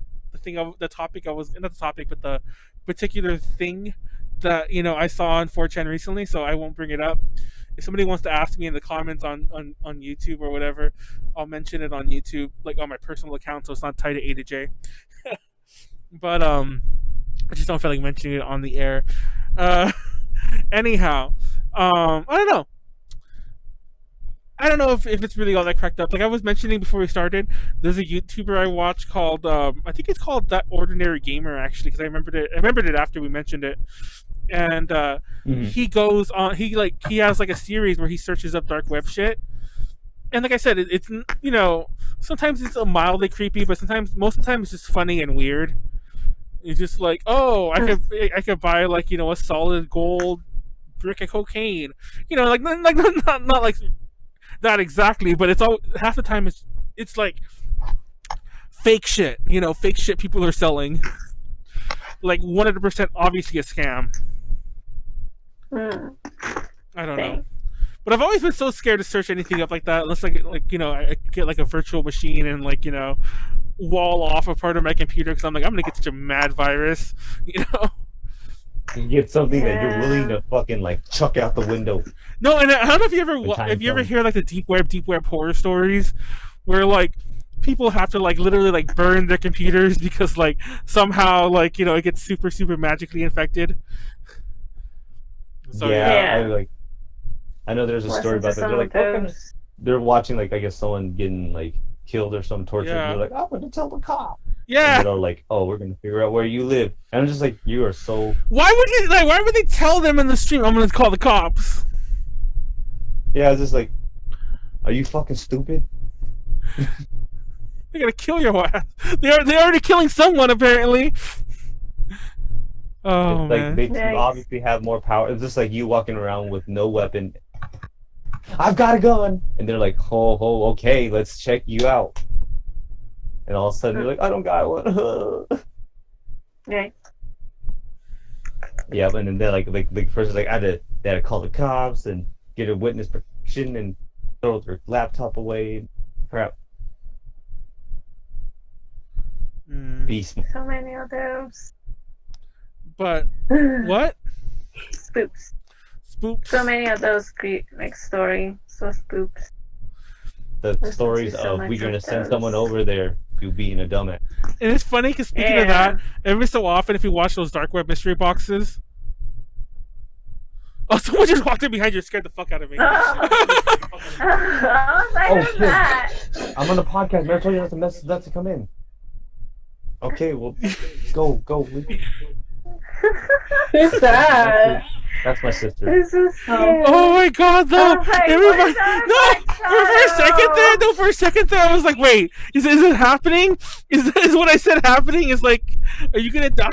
The topic I was not the topic, but the particular thing that I saw on 4chan recently. So I won't bring it up. If somebody wants to ask me in the comments on YouTube or whatever, I'll mention it on YouTube, like on my personal account, so it's not tied to A to J. But I just don't feel like mentioning it on the air. Anyhow, I don't know if it's really all that cracked up. Like I was mentioning before we started, there's a YouTuber I watch called I think it's called That Ordinary Gamer, actually, because I remembered it after we mentioned it. And he goes on. He has like a series where he searches up dark web shit. And like I said, it's sometimes it's a mildly creepy, but most of the time it's just funny and weird. It's just like, oh, I could buy like a solid gold brick of cocaine, like not like that exactly, but it's all half the time it's like fake shit, fake shit people are selling, like 100% obviously a scam. I don't know. But I've always been so scared to search anything up like that, unless I get like a virtual machine and wall off a part of my computer, because I'm gonna get such a mad virus, You get something that you're willing to fucking chuck out the window. No, and I don't know if you ever hear like the deep web horror stories, where people have to literally burn their computers because somehow it gets super super magically infected. So yeah. I know there's a story about that. They're watching I guess someone getting killed or some torture. Yeah. And they're like, I'm gonna tell the cop. Yeah. And they're like, "Oh, we're gonna figure out where you live." And I'm just like, "You are so." Why would they tell them in the stream? I'm gonna call the cops. Yeah, I was just like, "Are you fucking stupid?" They're gonna kill your ass. They're already killing someone apparently. Oh It's man. like they obviously have more power. It's just like you walking around with no weapon. I've got a gun, and they're like, "Oh, okay, let's check you out." And all of a sudden, you're like, "I don't got one." Right. Yeah, and then they're like first, like they had to call the cops and get a witness protection and throw their laptop away. Crap. Beast. So many of those. But what? Spoops. Spoops. So many of those story. So spoops. The stories of we're gonna send someone over there to being a dumbass. And it's funny because speaking of that, every so often if you watch those dark web mystery boxes. Oh, someone just walked in behind you and scared the fuck out of me. Shit. That? I'm on the podcast, man. I told you not to come in. Okay, well, go. Who's that? That's my sister. This is scary. Oh my god, though! Everybody, for a second there, I was like, wait, is it happening? Is what I said happening? Is like, are you gonna die?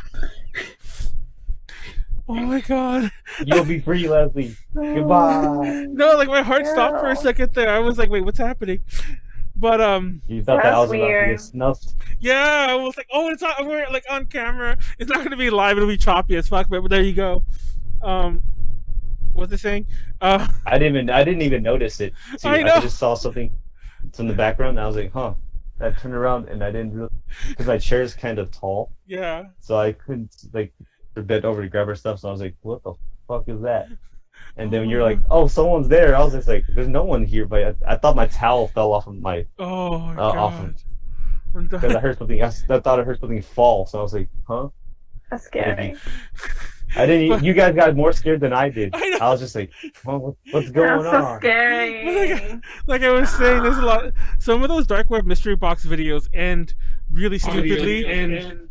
Oh my god. You'll be free, Leslie. Goodbye. No, like my heart stopped for a second there. I was like, wait, what's happening? But you thought that I was about to get snuffed. Yeah, I was like, oh, it's not. We're like on camera. It's not gonna be live. It'll be choppy as fuck. But there you go. What's it saying? I didn't even notice it. Too. I know. I just saw something in the background. And I was like, huh. I turned around and I didn't really, because my chair is kind of tall. Yeah. So I couldn't bend over to grab her stuff. So I was like, what the fuck is that? And then you're like, oh, someone's there. I was just like, there's no one here. But I thought my towel fell off of my. Oh my god. Because I heard something. I thought I heard something fall. So I was like, huh? That's scary. I didn't. You guys got more scared than I did. I was just like, well, what's going on? That's so scary. Like I was saying, there's a lot. Some of those dark web mystery box videos end really stupidly.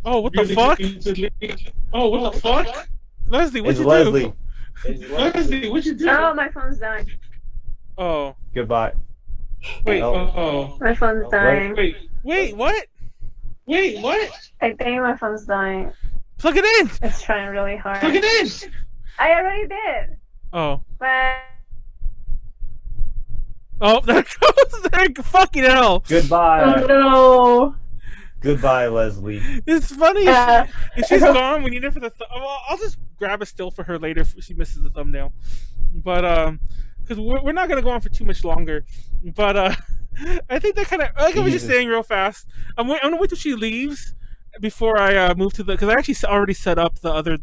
Oh, what the fuck? Oh, what the fuck? Leslie, what'd you do? Leslie, what'd you do? Oh, my phone's dying. Oh. Goodbye. Wait. Oh. My phone's dying. Wait, what? Wait, what? I think my phone's dying. Plug it in! It's trying really hard. Plug it in! I already did. Oh. But... Oh, there goes there. Fucking hell. Goodbye. Oh no. Goodbye, Leslie. It's funny. If she's gone, we need her for the. Well, I'll just grab a still for her later if she misses the thumbnail. But because we're not gonna go on for too much longer. But I think that kind of like I was just saying real fast. I'm gonna wait till she leaves before I move to the, because I actually already set up the other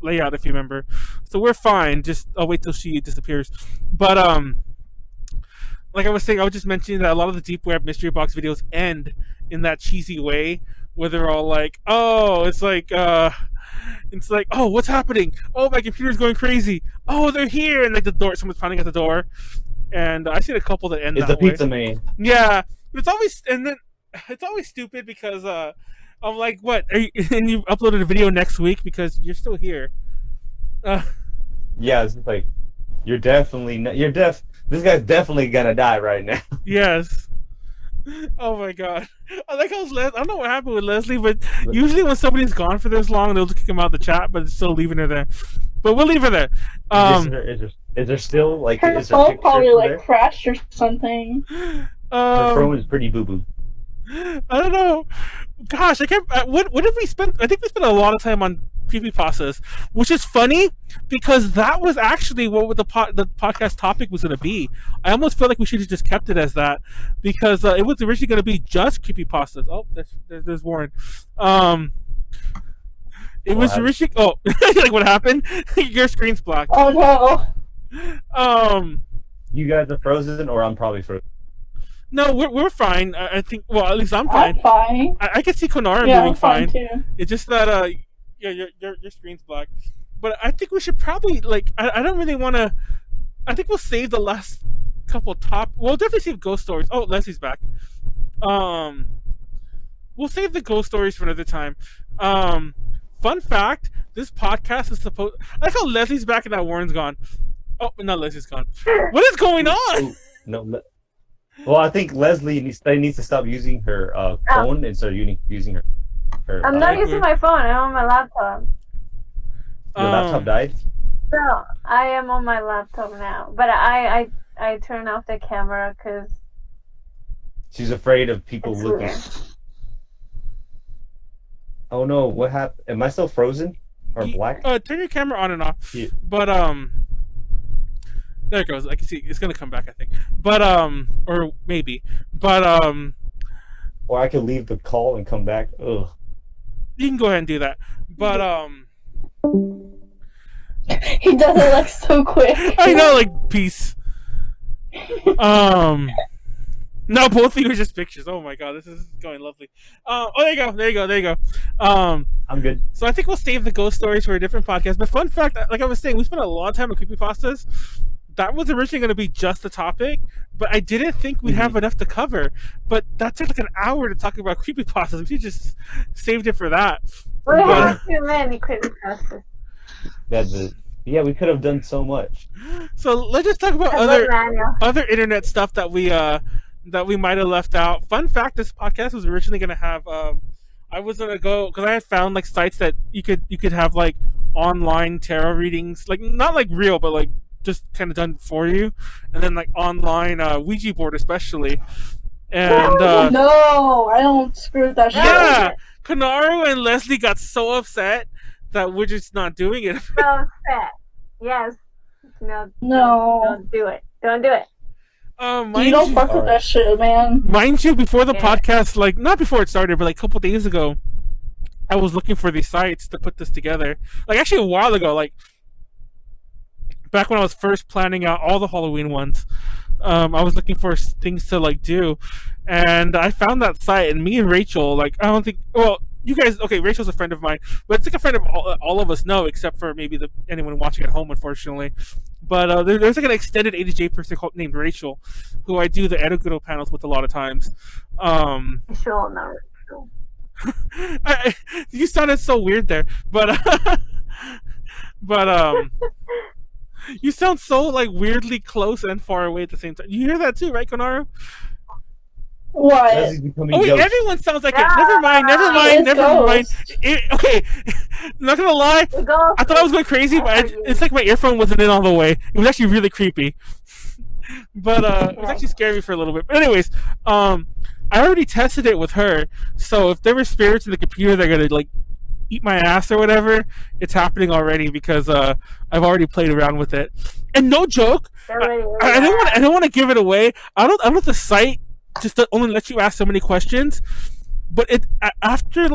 layout, if you remember. So we're fine. Just I'll wait till she disappears. But like I was saying, I was just mentioning that a lot of the deep web mystery box videos end in that cheesy way where they're all like, oh, it's like, oh, what's happening? Oh, my computer's going crazy. Oh, they're here, and like the door, someone's pounding at the door. And I've seen a couple that end that way. It's the pizza man. Yeah, but it's always stupid because I'm like, what? And you uploaded a video next week because you're still here. Yeah, it's just like you're this guy's definitely gonna die right now. Yes. Oh my god. I like how I don't know what happened with Leslie, but usually when somebody's gone for this long, they'll just kick him out of the chat, but it's still leaving her there. But we'll leave her there. Is there still like her phone probably like crashed or something? Her phone is pretty boo boo. I don't know. Gosh, I can't. What did we spend? I think we spent a lot of time on creepypastas, which is funny because that was actually what the podcast topic was going to be. I almost feel like we should have just kept it as that because it was originally going to be just creepypastas. Oh, there's Warren. It was originally. Oh, like what happened? Your screen's black. Oh no. You guys are frozen, or I'm probably frozen. No, we're fine. I think. Well, at least I'm fine. I'm fine. I can see Konaru doing fine. Too. It's just that yeah, your screen's black. But I think we should probably like. I don't really want to. I think we'll save the last couple top. We'll definitely save ghost stories. Oh, Leslie's back. We'll we'll save the ghost stories for another time. Fun fact: this podcast is supposed. I like how Leslie's back and that Warren's gone. Oh, no, Leslie's gone. What is going on? No. Well, I think Leslie needs to stop using her phone and start using her. I'm not using my phone. I'm on my laptop. Your laptop died? No, I am on my laptop now. But I turn off the camera because she's afraid of people looking. Weird. Oh no! What happened? Am I still frozen or black? Turn your camera on and off. Yeah. But there it goes. I can see it's gonna come back, I think. But or maybe. But or I could leave the call and come back. Ugh. You can go ahead and do that. But he does it like so quick. I know, like peace. No, both of you are just pictures. Oh my god, this is going lovely. Oh, there you go. I'm good. So I think we'll save the ghost stories for a different podcast. But fun fact, like I was saying, we spent a lot of time on creepypastas. That was originally going to be just the topic, but I didn't think we'd have enough to cover. But that took like an hour to talk about creepypastas. We just saved it for that. We have too many creepypastas. That's it. Yeah, we could have done so much. So let's just talk about other internet stuff that we might have left out. Fun fact: this podcast was originally going to have. I was going to go because I had found like sites that you could have like online tarot readings, like not like real, but like just kind of done for you, and then like online Ouija board especially. And no, I don't screw with that shit. Yeah, Konaru and Leslie got so upset that we're just not doing it. So upset. Yes. No. Don't do it. Don't do it. You don't fuck with that shit, man. Mind you, before the podcast, like not before it started, but like a couple days ago, I was looking for these sites to put this together. Like actually a while ago, like back when I was first planning out all the Halloween ones, I was looking for things to like do, and I found that site. And me and Rachel, like I don't think, well, you guys, okay, Rachel's a friend of mine, but it's like a friend of all of us know, except for maybe anyone watching at home, unfortunately. But there's like an extended ADJ person named Rachel, who I do the Edogudo panels with a lot of times. Rachel, not Rachel. You sounded so weird there, but you sound so like weirdly close and far away at the same time. You hear that too, right, Konaru? What? Oh wait, everyone sounds like it. Never mind. Okay, not gonna lie. I thought I was going crazy, but it's like my earphone wasn't in all the way. It was actually really creepy. But it was actually scary me for a little bit. But anyways, I already tested it with her. So if there were spirits in the computer that are gonna like eat my ass or whatever, it's happening already because I've already played around with it. And no joke, I don't want to give it away. I don't know if the site just only lets you ask so many questions, but after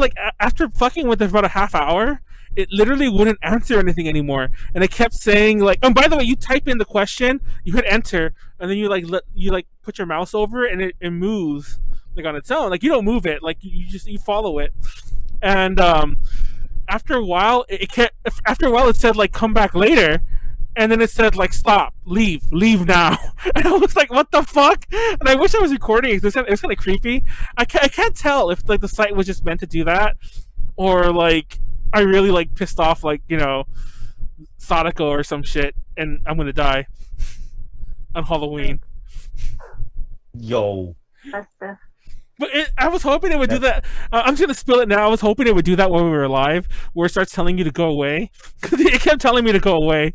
fucking with it for about a half hour, it literally wouldn't answer anything anymore, and it kept saying like, oh, by the way, you type in the question, you hit enter, and then you put your mouse over it, and it moves like on its own. Like you don't move it, like you follow it. And after a while it said like come back later, and then it said like stop, leave now. And I was like, what the fuck? And I wish I was recording it. It was kind of creepy. I can't tell if like the site was just meant to do that, or like I really like pissed off like Sadako or some shit, and I'm gonna die on Halloween. Yo. But I was hoping it would do that. I'm just gonna spill it now. I was hoping it would do that when we were live, where it starts telling you to go away, because it kept telling me to go away,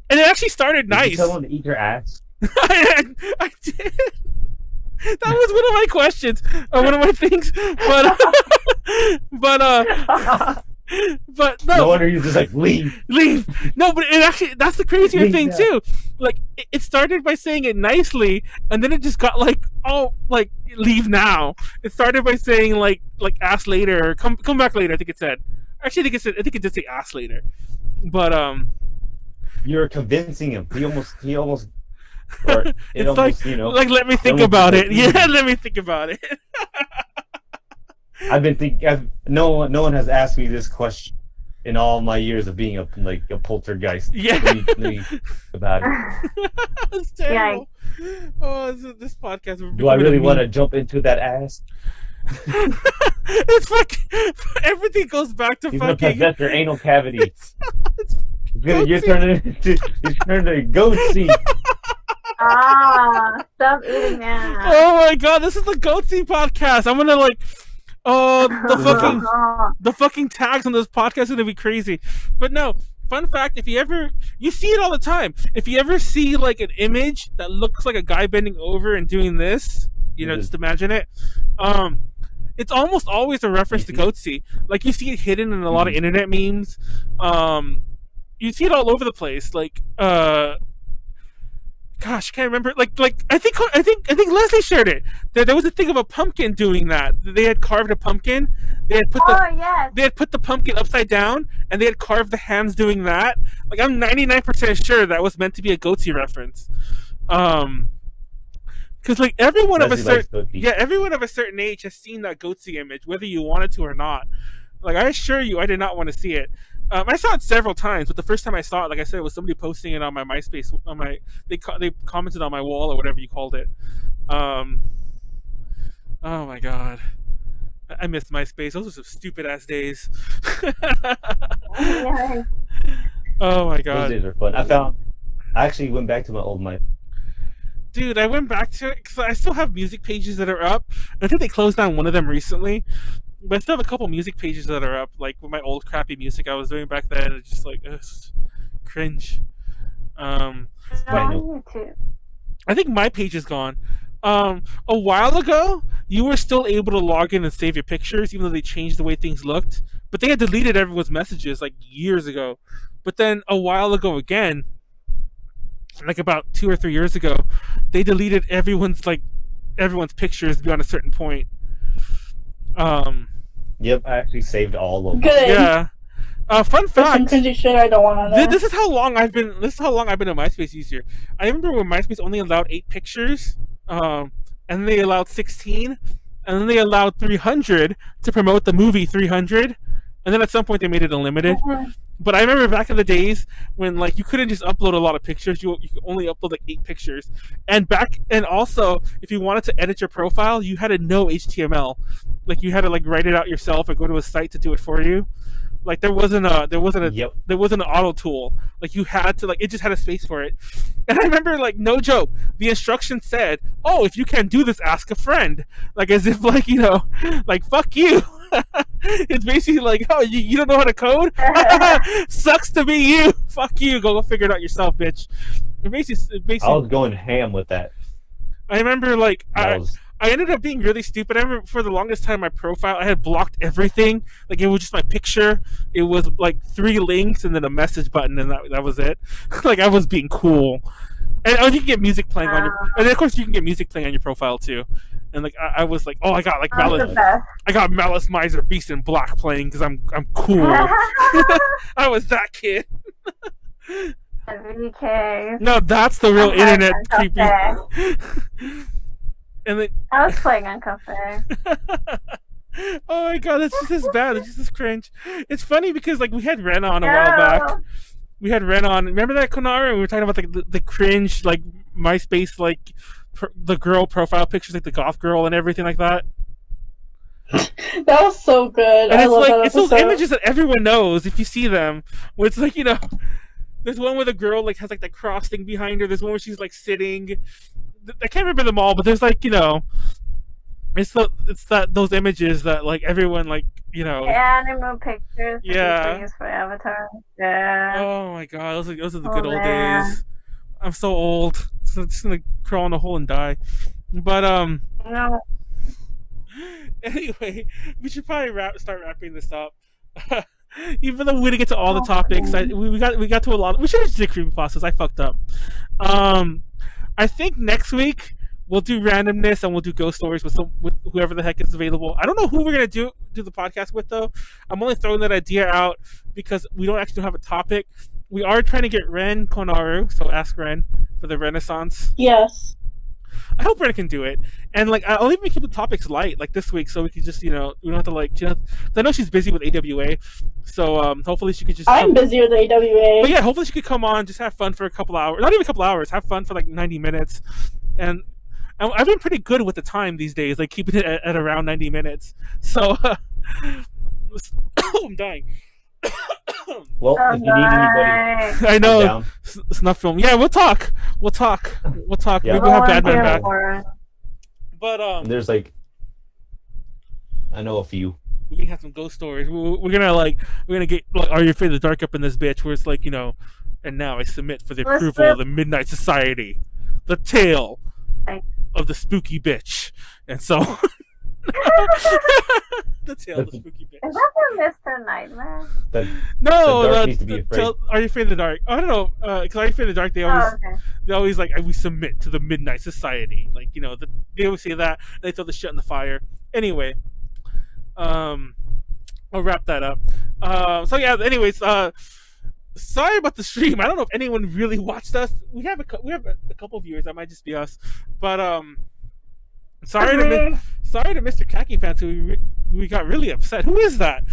and it actually started nice. Did you tell them to eat your ass? I did. That was one of my questions, one of my things. But no. No wonder you're just like leave. No, but it actually, that's the crazier thing too. Like it started by saying it nicely, and then it just got like, oh, like leave now. It started by saying like ask later, or come back later. I think it said. Actually, I think it did say ask later. But you're convincing him. He almost. Or it's almost, like let me think about it. Yeah, let me think about it. I've been thinking. No one has asked me this question in all my years of being a poltergeist. Yeah. Let me think about it. That's terrible. Oh, this podcast. Do I really want to jump into that ass? It's fucking everything goes back to He's fucking. He's gonna possess your anal cavity. It's You're turning into goatsy. Stop eating that. Oh my god, this is the Goatsy podcast. I'm gonna like, oh, the fucking tags on this podcast are gonna be crazy. But no, fun fact: you see it all the time. If you ever see like an image that looks like a guy bending over and doing this, just imagine it. It's almost always a reference to Goatsy. Like you see it hidden in a lot of internet memes. You see it all over the place. Like, gosh, I can't remember. Like I think Leslie shared it. There was a thing of a pumpkin doing that. They had carved a pumpkin. They had put the pumpkin upside down, and they had carved the hands doing that. Like I'm 99% sure that was meant to be a Goatsy reference. Because like everyone of a certain age has seen that Goatsy image, whether you wanted to or not. Like I assure you, I did not want to see it. I saw it several times, but the first time I saw it, like I said, it was somebody posting it on my Myspace. They commented on my wall or whatever you called it. Oh my god, I missed Myspace. Those were some stupid ass days. Oh my god, those days are fun. I actually went back to my old Myspace. Dude, I went back to it because I still have music pages that are up. I think they closed down one of them recently. But I still have a couple music pages that are up, like with my old crappy music I was doing back then. It's just like, cringe. I think my page is gone. A while ago, you were still able to log in and save your pictures, even though they changed the way things looked. But they had deleted everyone's messages like years ago. But then a while ago again, like about 2 or 3 years ago, they deleted everyone's pictures beyond a certain point. Yep, I actually saved all of them. Good. Yeah. Fun fact. Some cringy shit I don't want to know. This is how long I've been. This is how long I've been a MySpace user. I remember when MySpace only allowed 8 pictures, and they allowed 16, and then they allowed 300 to promote the movie 300, and then at some point they made it unlimited. But I remember back in the days when like you couldn't just upload a lot of pictures. You could only upload like 8 pictures. And also if you wanted to edit your profile, you had to know HTML. Like you had to like write it out yourself or go to a site to do it for you. Like there wasn't an auto tool. Like you had to it just had a space for it. And I remember like no joke, the instructions said, "Oh, if you can't do this, ask a friend." Like as if like like fuck you. It's basically like, oh, you don't know how to code? Sucks to be you. Fuck you. Go figure it out yourself, bitch. Basically, I was going ham with that. I remember like I ended up being really stupid. I remember for the longest time my profile, I had blocked everything. Like it was just my picture. It was like 3 links and then a message button, and that was it. Like I was being cool. And you can get music playing on your, and then of course you can get music playing on your profile too. And like I was like, oh, I got like Malice Miser Beast in Black playing because I'm cool. I was that kid. VK. No, that's the real internet creepy. And then I was playing on Cafe. Oh my god, that's just as bad. It's just as cringe. It's funny because like we had Ren on a while back. We had Ren on. Remember that, Konaru? We were talking about the cringe like MySpace like the girl profile pictures, like the goth girl and everything like that. That was so good. And I love that it's those images that everyone knows if you see them. Where it's like there's one where the girl like has like the cross thing behind her. There's one where she's like sitting. I can't remember them all, but there's like it's those images that like everyone like animal pictures. Yeah. Used for Avatar. Yeah. Oh my god, those are the good old days. I'm so old, so I'm just gonna crawl in a hole and die. But No. Anyway, we should probably start wrapping this up. Even though we didn't get to all the topics, we got to a lot. We should have just did creepypastas. I fucked up. I think next week we'll do randomness and we'll do ghost stories with whoever the heck is available. I don't know who we're gonna do the podcast with though. I'm only throwing that idea out because we don't actually have a topic. We are trying to get Ren Konaru, so ask Ren for the Renaissance. Yes. I hope Ren can do it, and like I'll even keep the topics light, like this week, so we can just we don't have to like. I know she's busy with AWA, so hopefully she could just. I'm busy with AWA. But yeah, hopefully she could come on, just have fun for a couple hours. Not even a couple hours. Have fun for like 90 minutes, and I've been pretty good with the time these days, like keeping it at around 90 minutes. So I'm dying. Well, if you need anybody, I know. Snuff film. Yeah, we'll talk. We'll talk. Yeah. Maybe we'll have Badman back. But there's like, I know a few. We're gonna have some ghost stories. We're gonna get like, Are You Afraid of the Dark up in this bitch, where it's like, and now I submit for the approval of the Midnight Society, the tale of the spooky bitch, and so the tale of the spooky bitch. Is that for Mr. Nightmare? No, needs to be afraid. Are You Afraid of the Dark? I don't know, because Are You Afraid of the Dark? They always like, we submit to the Midnight Society, like they always say that. They throw the shit in the fire. Anyway. I'll wrap that up. So yeah. Anyways, sorry about the stream. I don't know if anyone really watched us. We have a couple viewers. That might just be us. But sorry to Mr. Khaki Pants, who we got really upset. Who is that?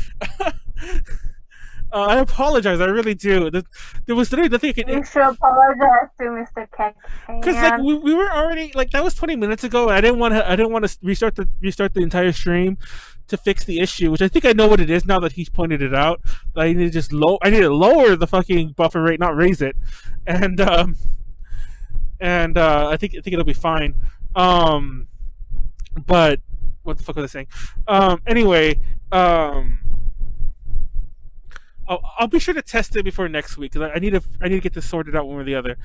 I apologize. I really do. There was literally nothing I could. You should apologize to Mr. Khaki Pants. Because we were already that was 20 minutes ago, and I didn't want to restart the entire stream to fix the issue, which I think I know what it is now that he's pointed it out. I need to lower the fucking buffer rate, not raise it, and I think it'll be fine. But what the fuck was I saying? Anyway, I'll be sure to test it before next week, because I need to get this sorted out one or the other.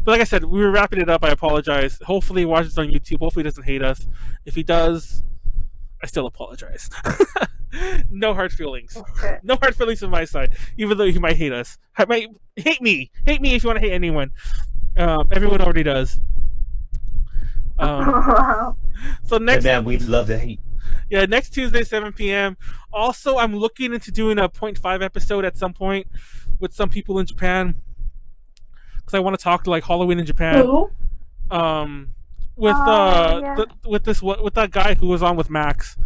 But like I said, we were wrapping it up. I apologize. Hopefully he watches on YouTube. Hopefully he doesn't hate us. If he does, I still apologize. No hard feelings. No hard feelings on my side, even though he might hate us. Might hate me. Hate me if you want to hate anyone. Everyone already does. So next, man, we'd love to hate. Yeah, next Tuesday, 7 p.m. Also, I'm looking into doing a 0.5 episode at some point with some people in Japan, because I want to talk to like Halloween in Japan. Who? With that guy who was on with Max.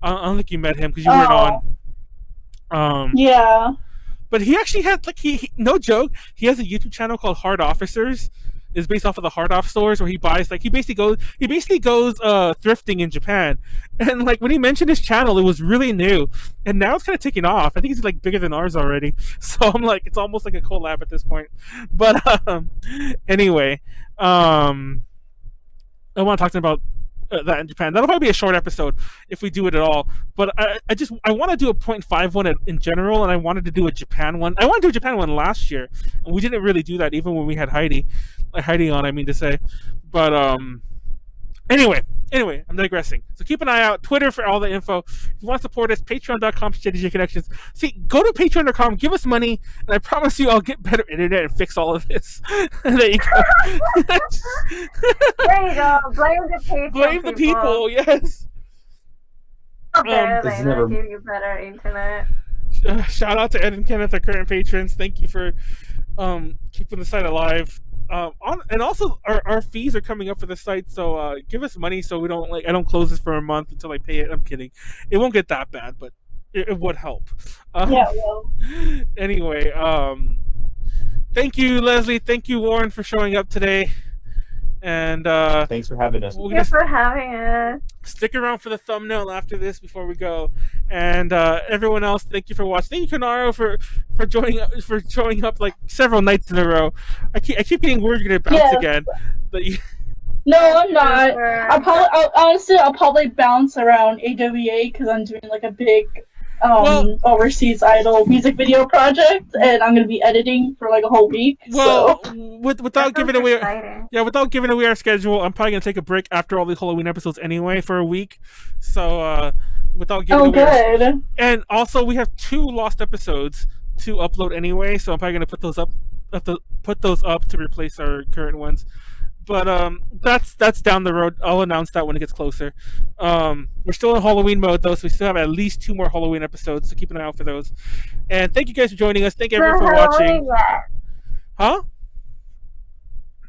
I don't think you met him because you weren't on. Yeah. But he actually had he no joke. He has a YouTube channel called Hard Officers. It's based off of the Hard Off stores where he buys he basically goes thrifting in Japan. And when he mentioned his channel, it was really new, and now it's kind of taking off. I think it's bigger than ours already. So I'm it's almost like a collab at this point. But anyway, I want to talk about that in Japan. That'll probably be a short episode if we do it at all. But I want to do a 0.5 one in general, and I wanted to do a Japan one. I wanted to do a Japan one last year, and we didn't really do that even when we had Heidi on, I mean to say. But anyway, I'm digressing. So keep an eye out. Twitter for all the info. If you want to support us, patreon.com/JDJConnections. See, go to patreon.com, give us money, and I promise you I'll get better internet and fix all of this. There you go. There you go. Blame the Patreon. Blame the people, yes. They'll give you better internet. Shout out to Ed and Kenneth, our current patrons. Thank you for keeping the site alive. And also our fees are coming up for the site, so give us money so we don't I don't close this for a month until I pay it. I'm kidding. It won't get that bad, but it would help. Yeah, it will. Anyway, thank you, Leslie. Thank you, Warren, for showing up today. And thanks for having us. Thanks for having us. Stick around for the thumbnail after this before we go. And everyone else, thank you for watching. Thank you, Konaru, for showing up several nights in a row. I keep getting worried you're gonna bounce again. No, I'm not. I'll probably bounce around AWA because I'm doing a big overseas idol music video project, and I'm gonna be editing for a whole week. Well, without giving away our schedule, I'm probably gonna take a break after all the Halloween episodes anyway for a week. So without giving away, good. And also we have 2 lost episodes to upload anyway, so I'm probably gonna put those up to replace our current ones. But that's down the road. I'll announce that when it gets closer. We're still in Halloween mode though, so we still have at least 2 more Halloween episodes, so keep an eye out for those. And thank you guys for joining us. Thank everyone for watching. Huh?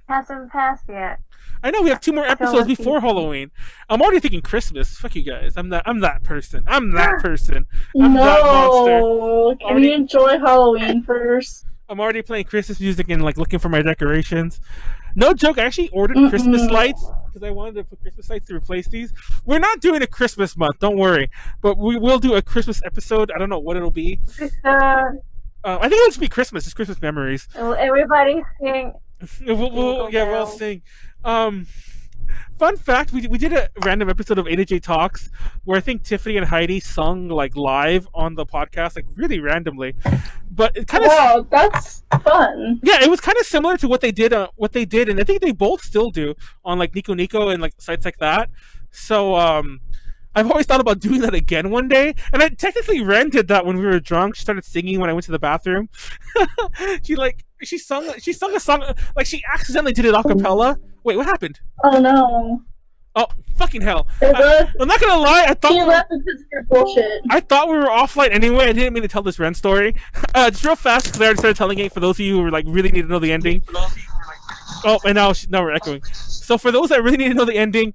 Hasn't passed yet. I know we have 2 more episodes before Halloween. I'm already thinking Christmas. Fuck you guys. I'm that person. I'm that person. I'm that monster. Can we enjoy Halloween first? I'm already playing Christmas music and looking for my decorations. No joke, I actually ordered Christmas lights because I wanted to put Christmas lights to replace these. We're not doing a Christmas month, don't worry, but we will do a Christmas episode. I don't know what it'll be. I think it'll just be Christmas. Just Christmas memories. Everybody sing. We'll sing. Fun fact: we did a random episode of AJ Talks where I think Tiffany and Heidi sung like live on the podcast, like really randomly. But it kind of that's fun. Yeah, it was kind of similar to what they did, and I think they both still do on like Nico Nico and like sites like that. So I've always thought about doing that again one day, and I technically Ren did that when we were drunk. She started singing when I went to the bathroom. she sung a song, like she accidentally did it a cappella. Wait, what happened? Oh no. Oh, fucking hell. I'm not gonna lie, I thought she left because of your bullshit. I thought we were offline anyway. I didn't mean to tell this Ren story. Just real fast, because I already started telling it for those of you who like really need to know the ending. Oh, and now we're echoing. So for those that really need to know the ending,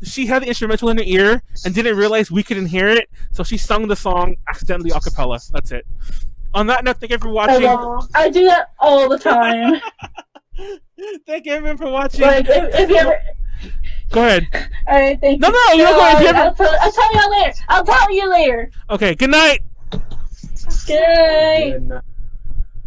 she had the instrumental in her ear and didn't realize we couldn't hear it, so she sung the song accidentally a cappella. That's it. On that note, thank you for watching. I do that all the time. Thank you everyone for watching. Like, if you ever... Go ahead. Alright, thank you. No, you don't go ahead. I'll tell you later. I'll tell you later. Okay, good night. Good night. Good night.